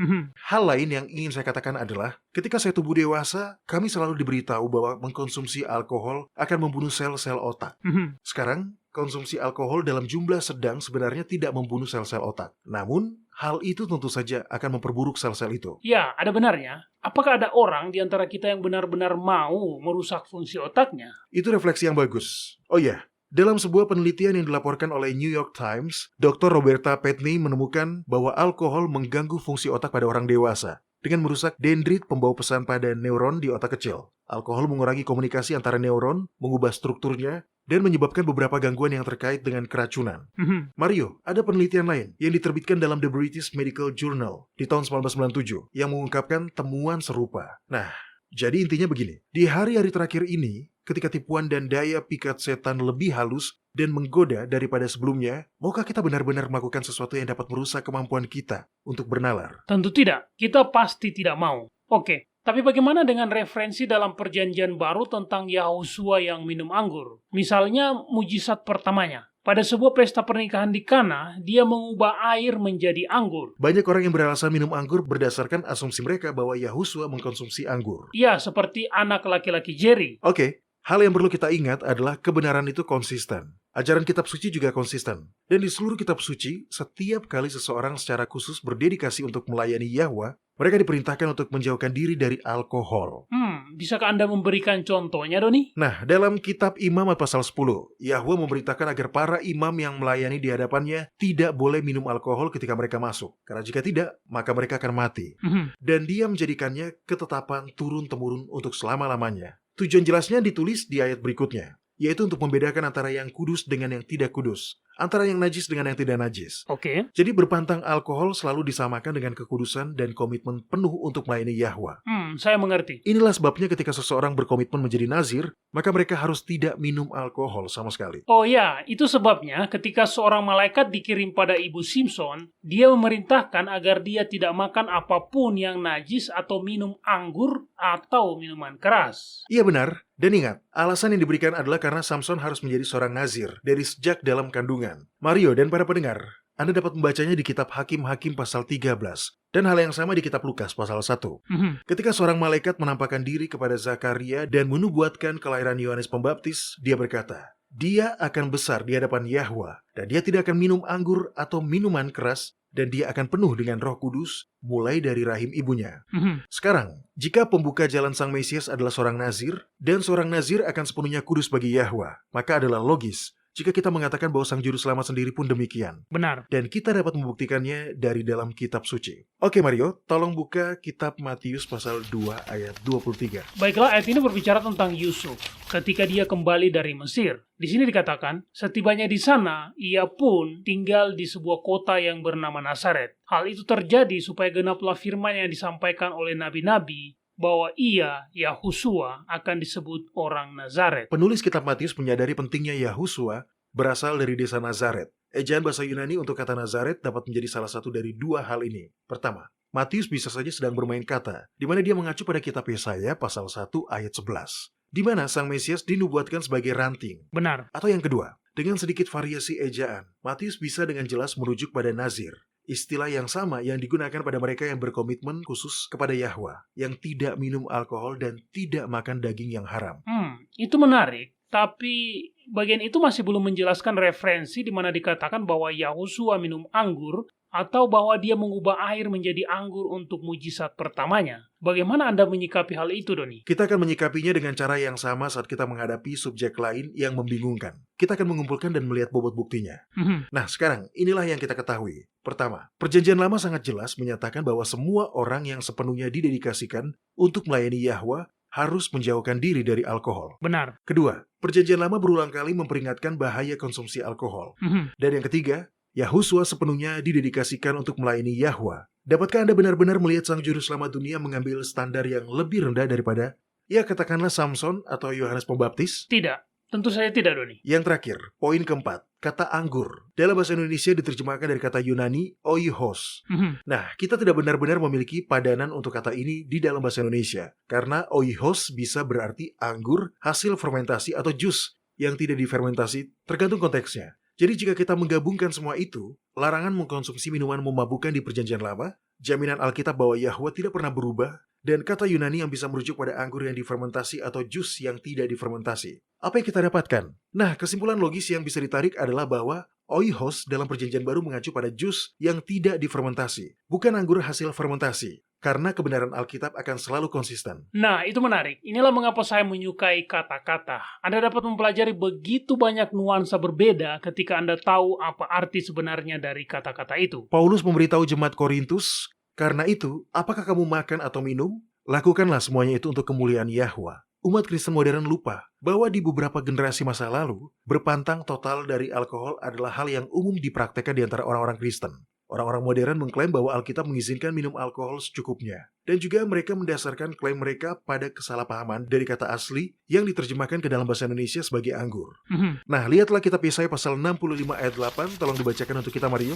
Hal lain yang ingin saya katakan adalah, ketika saya tumbuh dewasa, kami selalu diberitahu bahwa mengkonsumsi alkohol akan membunuh sel-sel otak. Sekarang, konsumsi alkohol dalam jumlah sedang sebenarnya tidak membunuh sel-sel otak. Namun, hal itu tentu saja akan memperburuk sel-sel itu. Ya, ada benarnya. Apakah ada orang di antara kita yang benar-benar mau merusak fungsi otaknya? Itu refleksi yang bagus. Oh iya, dalam sebuah penelitian yang dilaporkan oleh New York Times, Dr. Roberta Petney menemukan bahwa alkohol mengganggu fungsi otak pada orang dewasa dengan merusak dendrit pembawa pesan pada neuron di otak kecil. Alkohol mengurangi komunikasi antara neuron, mengubah strukturnya, dan menyebabkan beberapa gangguan yang terkait dengan keracunan. Mario, ada penelitian lain yang diterbitkan dalam The British Medical Journal di tahun 1997 yang mengungkapkan temuan serupa. Nah, jadi intinya begini, di hari-hari terakhir ini, ketika tipuan dan daya pikat setan lebih halus dan menggoda daripada sebelumnya, maukah kita benar-benar melakukan sesuatu yang dapat merusak kemampuan kita untuk bernalar? Tentu tidak. Kita pasti tidak mau. Oke, tapi bagaimana dengan referensi dalam perjanjian baru tentang Yahosua yang minum anggur? Misalnya, mujizat pertamanya. Pada sebuah pesta pernikahan di Kana, dia mengubah air menjadi anggur. Banyak orang yang beralasan minum anggur berdasarkan asumsi mereka bahwa Yahosua mengkonsumsi anggur. Ya, seperti anak laki-laki Jerry. Oke, hal yang perlu kita ingat adalah kebenaran itu konsisten. Ajaran kitab suci juga konsisten. Dan di seluruh kitab suci, setiap kali seseorang secara khusus berdedikasi untuk melayani Yahwa, mereka diperintahkan untuk menjauhkan diri dari alkohol. Bisakah Anda memberikan contohnya, Doni? Nah, dalam kitab Imamat pasal 10, Yahwa memerintahkan agar para imam yang melayani di hadapannya tidak boleh minum alkohol ketika mereka masuk. Karena jika tidak, maka mereka akan mati. Dan dia menjadikannya ketetapan turun-temurun untuk selama-lamanya. Tujuan jelasnya ditulis di ayat berikutnya, yaitu untuk membedakan antara yang kudus dengan yang tidak kudus, antara yang najis dengan yang tidak najis. Oke. Jadi berpantang alkohol selalu disamakan dengan kekudusan dan komitmen penuh untuk melayani Yahwa. Saya mengerti. Inilah sebabnya ketika seseorang berkomitmen menjadi nazir, maka mereka harus tidak minum alkohol sama sekali. Oh ya, itu sebabnya ketika seorang malaikat dikirim pada Ibu Simpson, dia memerintahkan agar dia tidak makan apapun yang najis atau minum anggur atau minuman keras. Iya benar. Dan ingat, alasan yang diberikan adalah karena Samson harus menjadi seorang nazir dari sejak dalam kandungan. Mario dan para pendengar, Anda dapat membacanya di kitab Hakim-Hakim pasal 13. Dan hal yang sama di kitab Lukas pasal 1. Ketika seorang malaikat menampakkan diri kepada Zakaria dan menubuatkan kelahiran Yohanes Pembaptis, dia berkata, dia akan besar di hadapan Yahwa, dan dia tidak akan minum anggur atau minuman keras, dan dia akan penuh dengan Roh Kudus mulai dari rahim ibunya. Sekarang, jika pembuka jalan Sang Mesias adalah seorang nazir, dan seorang nazir akan sepenuhnya kudus bagi Yahwa, maka adalah logis jika kita mengatakan bahwa Sang Juru Selamat sendiri pun demikian. Benar. Dan kita dapat membuktikannya dari dalam kitab suci. Oke Mario, tolong buka kitab Matius pasal 2 ayat 23. Baiklah, ayat ini berbicara tentang Yusuf ketika dia kembali dari Mesir. Di sini dikatakan, setibanya di sana, ia pun tinggal di sebuah kota yang bernama Nazaret. Hal itu terjadi supaya genaplah firman yang disampaikan oleh nabi-nabi, bahwa ia, Yahosua, akan disebut orang Nazaret. Penulis kitab Matius menyadari pentingnya Yahosua berasal dari desa Nazaret. Ejaan bahasa Yunani untuk kata Nazaret dapat menjadi salah satu dari dua hal ini. Pertama, Matius bisa saja sedang bermain kata, di mana dia mengacu pada kitab Yesaya pasal 1 ayat 11, di mana Sang Mesias dinubuatkan sebagai ranting. Benar. Atau yang kedua, dengan sedikit variasi ejaan, Matius bisa dengan jelas merujuk pada Nazir, istilah yang sama yang digunakan pada mereka yang berkomitmen khusus kepada Yahwa, yang tidak minum alkohol dan tidak makan daging yang haram. Itu menarik, tapi bagian itu masih belum menjelaskan referensi di mana dikatakan bahwa Yahusua minum anggur atau bahwa dia mengubah air menjadi anggur untuk mujizat pertamanya. Bagaimana Anda menyikapi hal itu, Doni? Kita akan menyikapinya dengan cara yang sama saat kita menghadapi subjek lain yang membingungkan. Kita akan mengumpulkan dan melihat bobot buktinya. Nah, sekarang inilah yang kita ketahui. Pertama, Perjanjian Lama sangat jelas menyatakan bahwa semua orang yang sepenuhnya didedikasikan untuk melayani Yahwa harus menjauhkan diri dari alkohol. Benar. Kedua, Perjanjian Lama berulang kali memperingatkan bahaya konsumsi alkohol. Dan yang ketiga, Yahusua sepenuhnya didedikasikan untuk melayani Yahwa. Dapatkah Anda benar-benar melihat Sang Juru Selamat dunia mengambil standar yang lebih rendah daripada, ya katakanlah Samson atau Yohanes Pembaptis? Tidak. Tentu saja tidak, Doni. Yang terakhir, poin keempat, kata anggur. Dalam bahasa Indonesia diterjemahkan dari kata Yunani, oihos. Nah, kita tidak benar-benar memiliki padanan untuk kata ini di dalam bahasa Indonesia. Karena oihos bisa berarti anggur, hasil fermentasi atau jus yang tidak difermentasi, tergantung konteksnya. Jadi jika kita menggabungkan semua itu, larangan mengkonsumsi minuman memabukkan di Perjanjian Lama, jaminan Alkitab bahwa Yahwa tidak pernah berubah, dan kata Yunani yang bisa merujuk pada anggur yang difermentasi atau jus yang tidak difermentasi. Apa yang kita dapatkan? Nah, kesimpulan logis yang bisa ditarik adalah bahwa oihos dalam Perjanjian Baru mengacu pada jus yang tidak difermentasi, bukan anggur hasil fermentasi. Karena kebenaran Alkitab akan selalu konsisten. Nah, itu menarik. Inilah mengapa saya menyukai kata-kata. Anda dapat mempelajari begitu banyak nuansa berbeda ketika Anda tahu apa arti sebenarnya dari kata-kata itu. Paulus memberitahu jemaat Korintus, karena itu, apakah kamu makan atau minum? Lakukanlah semuanya itu untuk kemuliaan Yahwa. Umat Kristen modern lupa bahwa di beberapa generasi masa lalu, berpantang total dari alkohol adalah hal yang umum dipraktekkan di antara orang-orang Kristen. Orang-orang modern mengklaim bahwa Alkitab mengizinkan minum alkohol secukupnya. Dan juga mereka mendasarkan klaim mereka pada kesalahpahaman dari kata asli yang diterjemahkan ke dalam bahasa Indonesia sebagai anggur. Nah, lihatlah kitab Yesaya pasal 65 ayat 8. Tolong dibacakan untuk kita, Mario.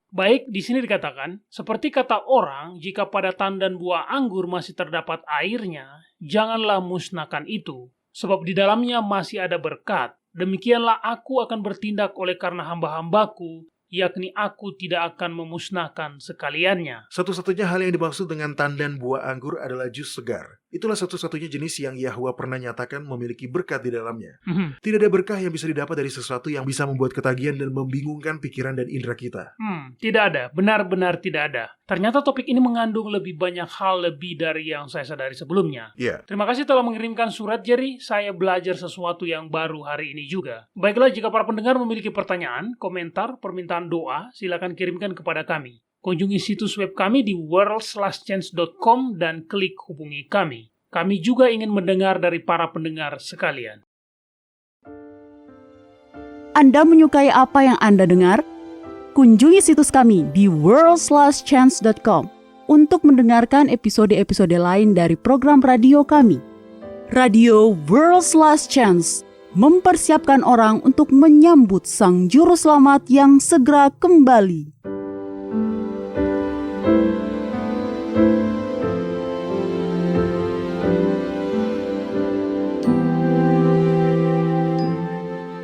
Baik, di sini dikatakan, seperti kata orang, jika pada tandan buah anggur masih terdapat airnya, janganlah musnahkan itu, sebab di dalamnya masih ada berkat. Demikianlah aku akan bertindak oleh karena hamba-hambaku, yakni aku tidak akan memusnahkan sekaliannya. Satu-satunya hal yang dimaksud dengan tandan buah anggur adalah jus segar. Itulah satu-satunya jenis yang Yahwa pernah nyatakan memiliki berkat di dalamnya. Tidak ada berkah yang bisa didapat dari sesuatu yang bisa membuat ketagihan dan membingungkan pikiran dan indera kita. Tidak ada. Benar-benar tidak ada. Ternyata topik ini mengandung lebih banyak hal lebih dari yang saya sadari sebelumnya. Terima kasih telah mengirimkan surat, Jerry. Saya belajar sesuatu yang baru hari ini juga. Baiklah, jika para pendengar memiliki pertanyaan, komentar, permintaan doa, silakan kirimkan kepada kami. Kunjungi situs web kami di worldslastchance.com dan klik hubungi kami. Kami juga ingin mendengar dari para pendengar sekalian. Anda menyukai apa yang Anda dengar? Kunjungi situs kami di worldslastchance.com untuk mendengarkan episode-episode lain dari program radio kami. Radio World's Last Chance mempersiapkan orang untuk menyambut Sang Juru Selamat yang segera kembali.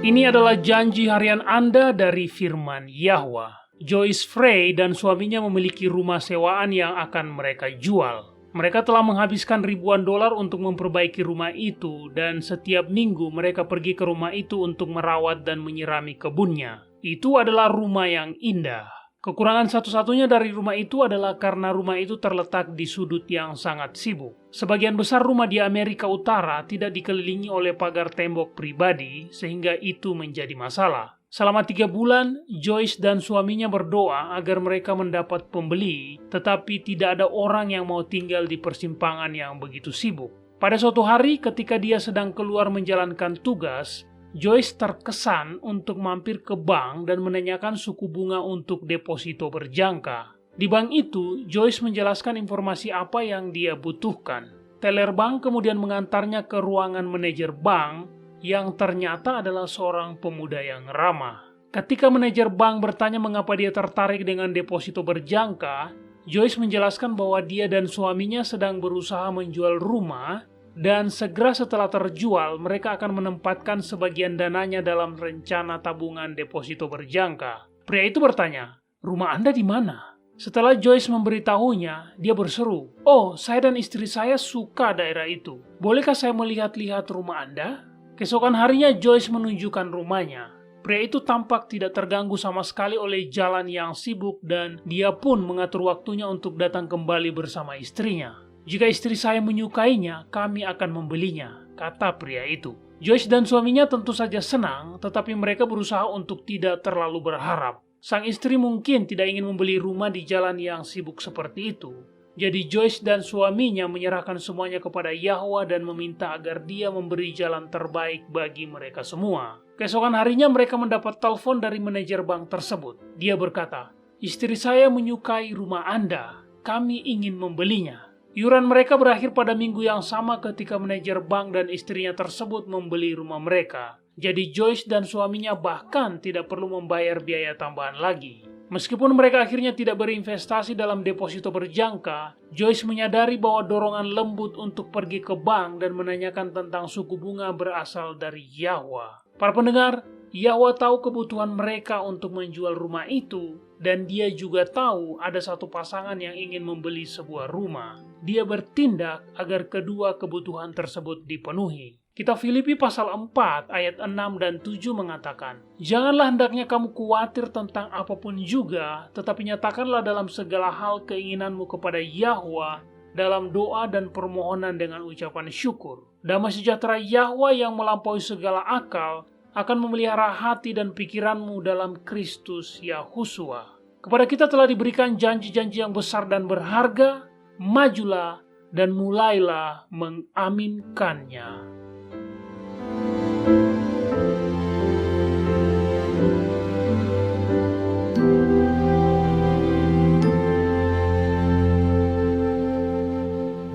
Ini adalah janji harian Anda dari firman Yahwa. Joyce Frey dan suaminya memiliki rumah sewaan yang akan mereka jual. Mereka telah menghabiskan ribuan dolar untuk memperbaiki rumah itu, dan setiap minggu mereka pergi ke rumah itu untuk merawat dan menyirami kebunnya. Itu adalah rumah yang indah. Kekurangan satu-satunya dari rumah itu adalah karena rumah itu terletak di sudut yang sangat sibuk. Sebagian besar rumah di Amerika Utara tidak dikelilingi oleh pagar tembok pribadi, sehingga itu menjadi masalah. Selama 3 bulan, Joyce dan suaminya berdoa agar mereka mendapat pembeli, tetapi tidak ada orang yang mau tinggal di persimpangan yang begitu sibuk. Pada suatu hari, ketika dia sedang keluar menjalankan tugas, Joyce terkesan untuk mampir ke bank dan menanyakan suku bunga untuk deposito berjangka. Di bank itu, Joyce menjelaskan informasi apa yang dia butuhkan. Teller bank kemudian mengantarnya ke ruangan manajer bank yang ternyata adalah seorang pemuda yang ramah. Ketika manajer bank bertanya mengapa dia tertarik dengan deposito berjangka, Joyce menjelaskan bahwa dia dan suaminya sedang berusaha menjual rumah, dan segera setelah terjual, mereka akan menempatkan sebagian dananya dalam rencana tabungan deposito berjangka. Pria itu bertanya, "Rumah Anda di mana?" Setelah Joyce memberitahunya, dia berseru, "Oh, saya dan istri saya suka daerah itu. Bolehkah saya melihat-lihat rumah Anda?" Keesokan harinya Joyce menunjukkan rumahnya. Pria itu tampak tidak terganggu sama sekali oleh jalan yang sibuk dan dia pun mengatur waktunya untuk datang kembali bersama istrinya. "Jika istri saya menyukainya, kami akan membelinya," kata pria itu. Joyce dan suaminya tentu saja senang, tetapi mereka berusaha untuk tidak terlalu berharap. Sang istri mungkin tidak ingin membeli rumah di jalan yang sibuk seperti itu. Jadi Joyce dan suaminya menyerahkan semuanya kepada Yahwa dan meminta agar dia memberi jalan terbaik bagi mereka semua. Keesokan harinya mereka mendapat telepon dari manajer bank tersebut. Dia berkata, "Istri saya menyukai rumah Anda. Kami ingin membelinya." Iuran mereka berakhir pada minggu yang sama ketika manajer bank dan istrinya tersebut membeli rumah mereka. Jadi Joyce dan suaminya bahkan tidak perlu membayar biaya tambahan lagi. Meskipun mereka akhirnya tidak berinvestasi dalam deposito berjangka, Joyce menyadari bahwa dorongan lembut untuk pergi ke bank dan menanyakan tentang suku bunga berasal dari Yahwa. Para pendengar, Yahwa tahu kebutuhan mereka untuk menjual rumah itu, dan dia juga tahu ada satu pasangan yang ingin membeli sebuah rumah. Dia bertindak agar kedua kebutuhan tersebut dipenuhi. Kitab Filipi pasal 4 ayat 6 dan 7 mengatakan, "Janganlah hendaknya kamu khawatir tentang apapun juga, tetapi nyatakanlah dalam segala hal keinginanmu kepada Yahwa dalam doa dan permohonan dengan ucapan syukur. Damai sejahtera Yahwa yang melampaui segala akal akan memelihara hati dan pikiranmu dalam Kristus Yahusua." Kepada kita telah diberikan janji-janji yang besar dan berharga. Majulah dan mulailah mengaminkannya.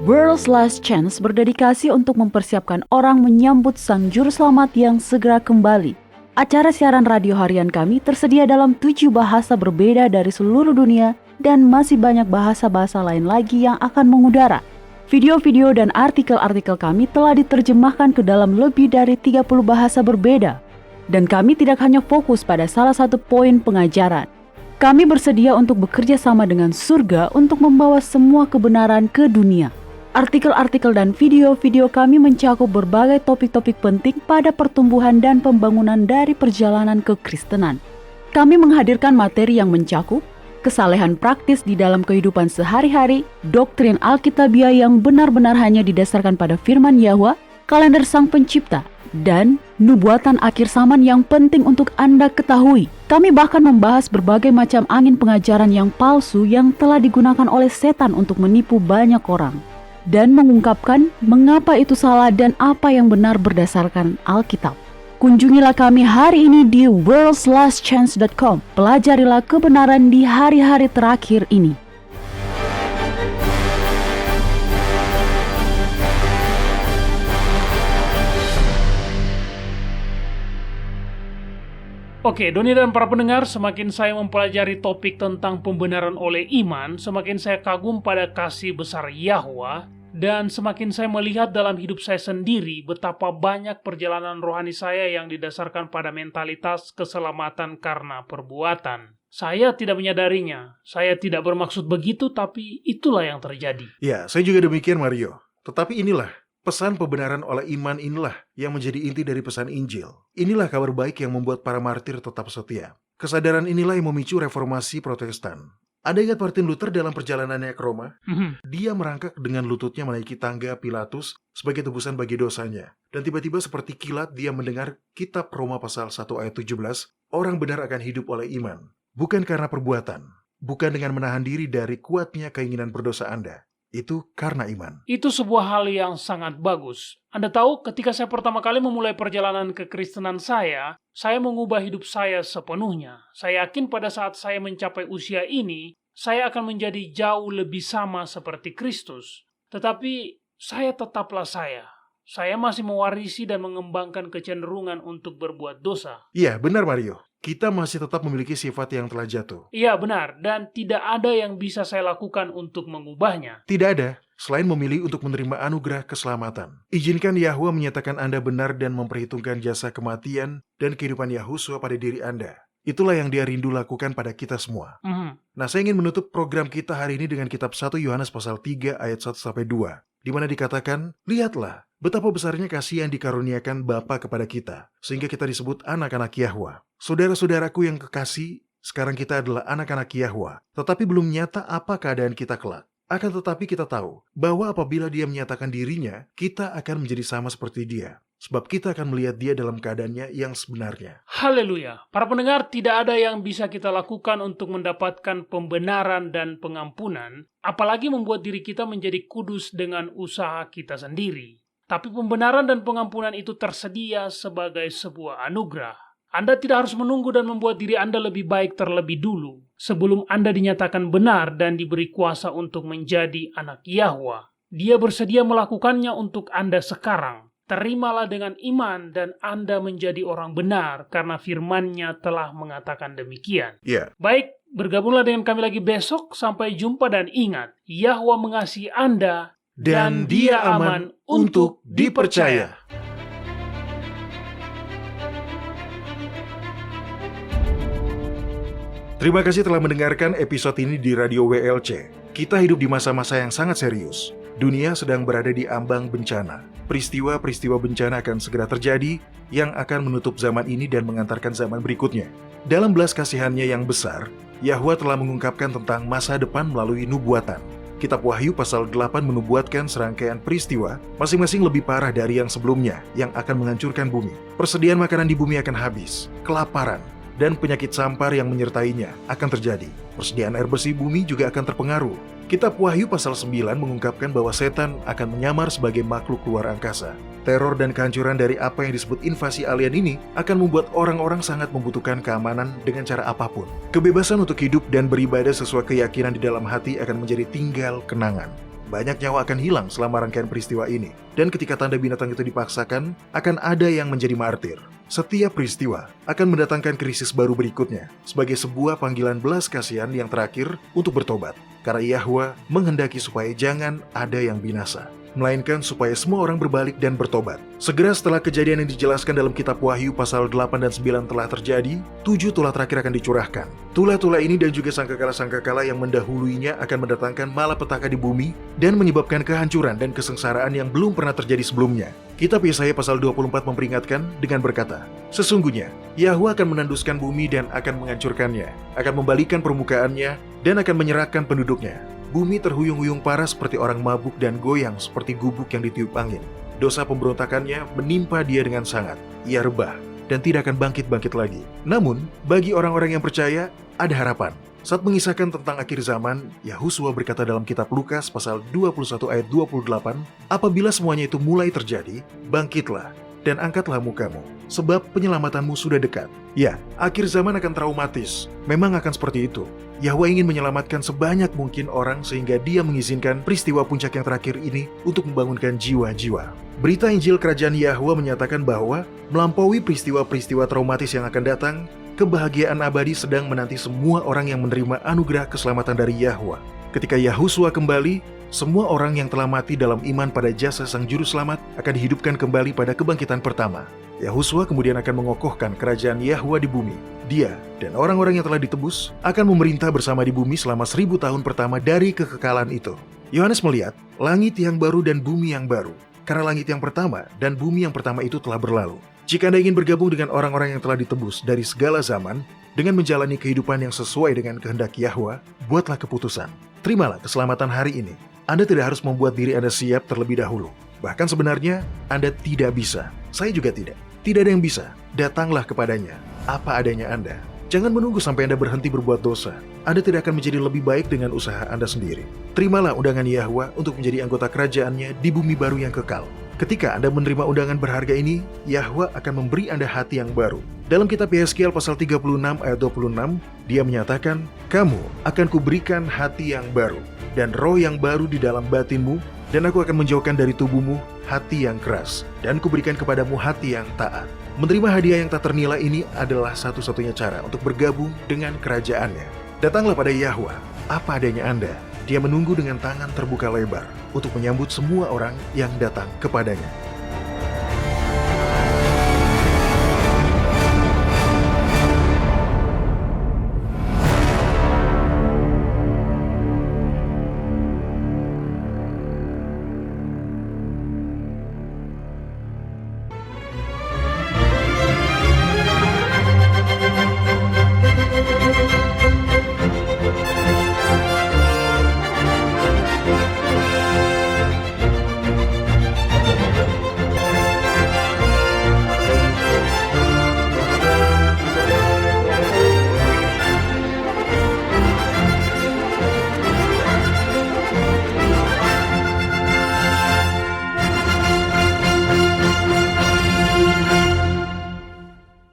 World's Last Chance berdedikasi untuk mempersiapkan orang menyambut Sang Juru Selamat yang segera kembali. Acara siaran radio harian kami tersedia dalam 7 bahasa berbeda dari seluruh dunia dan masih banyak bahasa-bahasa lain lagi yang akan mengudara. Video-video dan artikel-artikel kami telah diterjemahkan ke dalam lebih dari 30 bahasa berbeda. Dan kami tidak hanya fokus pada salah satu poin pengajaran. Kami bersedia untuk bekerja sama dengan surga untuk membawa semua kebenaran ke dunia. Artikel-artikel dan video-video kami mencakup berbagai topik-topik penting pada pertumbuhan dan pembangunan dari perjalanan kekristenan. Kami menghadirkan materi yang mencakup kesalehan praktis di dalam kehidupan sehari-hari, doktrin Alkitabiah yang benar-benar hanya didasarkan pada firman Yahwa, kalender Sang Pencipta, dan nubuatan akhir zaman yang penting untuk Anda ketahui. Kami bahkan membahas berbagai macam angin pengajaran yang palsu yang telah digunakan oleh setan untuk menipu banyak orang, dan mengungkapkan mengapa itu salah dan apa yang benar berdasarkan Alkitab. Kunjungilah kami hari ini di worldslastchance.com. Pelajarilah kebenaran di hari-hari terakhir ini. Oke, Doni dan para pendengar, semakin saya mempelajari topik tentang pembenaran oleh iman, semakin saya kagum pada kasih besar Yahwa, dan semakin saya melihat dalam hidup saya sendiri betapa banyak perjalanan rohani saya yang didasarkan pada mentalitas keselamatan karena perbuatan. Saya tidak menyadarinya, saya tidak bermaksud begitu, tapi itulah yang terjadi. Ya, saya juga demikian, Mario. Tetapi inilah, pesan pembenaran oleh iman inilah yang menjadi inti dari pesan Injil. Inilah kabar baik yang membuat para martir tetap setia. Kesadaran inilah yang memicu reformasi Protestan. Anda ingat Martin Luther dalam perjalanannya ke Roma? Dia merangkak dengan lututnya menaiki tangga Pilatus sebagai tebusan bagi dosanya. Dan tiba-tiba seperti kilat dia mendengar kitab Roma pasal 1 ayat 17, orang benar akan hidup oleh iman. Bukan karena perbuatan, bukan dengan menahan diri dari kuatnya keinginan berdosa Anda. Itu karena iman. Itu sebuah hal yang sangat bagus. Anda tahu, ketika saya pertama kali memulai perjalanan kekristenan saya mengubah hidup saya sepenuhnya. Saya yakin pada saat saya mencapai usia ini, saya akan menjadi jauh lebih sama seperti Kristus. Tetapi, saya tetaplah saya. saya masih mewarisi dan mengembangkan kecenderungan untuk berbuat dosa. Iya, benar Mario. Kita masih tetap memiliki sifat yang telah jatuh. Iya, benar. Dan tidak ada yang bisa saya lakukan untuk mengubahnya. Tidak ada, selain memilih untuk menerima anugerah keselamatan. Izinkan Yahwa menyatakan Anda benar dan memperhitungkan jasa kematian dan kehidupan Yahusua pada diri Anda. Itulah yang Dia rindu lakukan pada kita semua. Nah, saya ingin menutup program kita hari ini dengan kitab 1 Yohanes pasal 3 ayat 1-2, di mana dikatakan, "Lihatlah, betapa besarnya kasih yang dikaruniakan Bapa kepada kita, sehingga kita disebut anak-anak Yahwa." Saudara-saudaraku yang kekasih, sekarang kita adalah anak-anak Yahwa, tetapi belum nyata apa keadaan kita kelak. Akan tetapi kita tahu bahwa apabila Dia menyatakan dirinya, kita akan menjadi sama seperti Dia. Sebab kita akan melihat Dia dalam keadaannya yang sebenarnya. Haleluya. Para pendengar, tidak ada yang bisa kita lakukan untuk mendapatkan pembenaran dan pengampunan, apalagi membuat diri kita menjadi kudus dengan usaha kita sendiri. Tapi pembenaran dan pengampunan itu tersedia sebagai sebuah anugerah. Anda tidak harus menunggu dan membuat diri Anda lebih baik terlebih dulu, sebelum Anda dinyatakan benar dan diberi kuasa untuk menjadi anak Yahwa. Dia bersedia melakukannya untuk Anda sekarang. Terimalah dengan iman dan Anda menjadi orang benar karena firman-Nya telah mengatakan demikian. Ya. Baik, bergabunglah dengan kami lagi besok. Sampai jumpa dan ingat, Yahwa mengasihi Anda Dan Dia aman untuk dipercaya. Terima kasih telah mendengarkan episode ini di Radio WLC. Kita hidup di masa-masa yang sangat serius. Dunia sedang berada di ambang bencana. Peristiwa-peristiwa bencana akan segera terjadi yang akan menutup zaman ini dan mengantarkan zaman berikutnya. Dalam belas kasihannya yang besar, Yahwa telah mengungkapkan tentang masa depan melalui nubuatan. Kitab Wahyu pasal 8 menubuatkan serangkaian peristiwa, masing-masing lebih parah dari yang sebelumnya, yang akan menghancurkan bumi. Persediaan makanan di bumi akan habis, kelaparan, dan penyakit sampar yang menyertainya akan terjadi. Persediaan air bersih bumi juga akan terpengaruh. Kitab Wahyu pasal 9 mengungkapkan bahwa setan akan menyamar sebagai makhluk luar angkasa. Teror dan kehancuran dari apa yang disebut invasi alien ini akan membuat orang-orang sangat membutuhkan keamanan dengan cara apapun. Kebebasan untuk hidup dan beribadah sesuai keyakinan di dalam hati akan menjadi tinggal kenangan. Banyak nyawa akan hilang selama rangkaian peristiwa ini. Dan ketika tanda binatang itu dipaksakan, akan ada yang menjadi martir. Setiap peristiwa akan mendatangkan krisis baru berikutnya, sebagai sebuah panggilan belas kasihan yang terakhir untuk bertobat. Karena Yahwa menghendaki supaya jangan ada yang binasa, melainkan supaya semua orang berbalik dan bertobat. Segera setelah kejadian yang dijelaskan dalam kitab Wahyu pasal 8 dan 9 telah terjadi, 7 tulah terakhir akan dicurahkan. Tulah-tulah ini dan juga sangkakala-sangkakala yang mendahuluinya akan mendatangkan malapetaka di bumi dan menyebabkan kehancuran dan kesengsaraan yang belum pernah terjadi sebelumnya. Kitab Yesaya pasal 24 memperingatkan dengan berkata, "Sesungguhnya, Yahwa akan menanduskan bumi dan akan menghancurkannya, akan membalikan permukaannya dan akan menyerahkan penduduknya. Bumi terhuyung-huyung parah seperti orang mabuk dan goyang seperti gubuk yang ditiup angin. Dosa pemberontakannya menimpa dia dengan sangat. Ia rebah dan tidak akan bangkit-bangkit lagi." Namun, bagi orang-orang yang percaya, ada harapan. Saat mengisahkan tentang akhir zaman, Yahusua berkata dalam kitab Lukas pasal 21 ayat 28, "Apabila semuanya itu mulai terjadi, bangkitlah dan angkatlah mukamu, sebab penyelamatanmu sudah dekat." Ya, akhir zaman akan traumatis. Memang akan seperti itu. Yahwa ingin menyelamatkan sebanyak mungkin orang sehingga Dia mengizinkan peristiwa puncak yang terakhir ini untuk membangunkan jiwa-jiwa. Berita Injil Kerajaan Yahwa menyatakan bahwa melampaui peristiwa-peristiwa traumatis yang akan datang, kebahagiaan abadi sedang menanti semua orang yang menerima anugerah keselamatan dari Yahwa. Ketika Yahusua kembali, semua orang yang telah mati dalam iman pada jasa Sang Juru Selamat akan dihidupkan kembali pada kebangkitan pertama. Yahusua kemudian akan mengokohkan kerajaan Yahwa di bumi. Dia dan orang-orang yang telah ditebus akan memerintah bersama di bumi selama 1000 tahun pertama dari kekekalan itu. Yohanes melihat langit yang baru dan bumi yang baru, karena langit yang pertama dan bumi yang pertama itu telah berlalu. Jika Anda ingin bergabung dengan orang-orang yang telah ditebus dari segala zaman, dengan menjalani kehidupan yang sesuai dengan kehendak Yahwa, buatlah keputusan. Terimalah keselamatan hari ini. Anda tidak harus membuat diri Anda siap terlebih dahulu. Bahkan sebenarnya, Anda tidak bisa. Saya juga tidak. Tidak ada yang bisa. Datanglah kepadanya, apa adanya Anda. Jangan menunggu sampai Anda berhenti berbuat dosa. Anda tidak akan menjadi lebih baik dengan usaha Anda sendiri. Terimalah undangan Yahwa untuk menjadi anggota kerajaannya di bumi baru yang kekal. Ketika Anda menerima undangan berharga ini, Yahwa akan memberi Anda hati yang baru. Dalam kitab Yeskiel pasal 36 ayat 26, Dia menyatakan, "Kamu akan kuberikan hati yang baru, dan roh yang baru di dalam batinmu, Dan aku akan menjauhkan dari tubuhmu hati yang keras, dan kuberikan kepadamu hati yang taat. Menerima hadiah yang tak ternilai ini adalah satu-satunya cara untuk bergabung dengan kerajaannya. Datanglah pada Yahwa, apa adanya Anda. Dia menunggu dengan tangan terbuka lebar untuk menyambut semua orang yang datang kepadanya.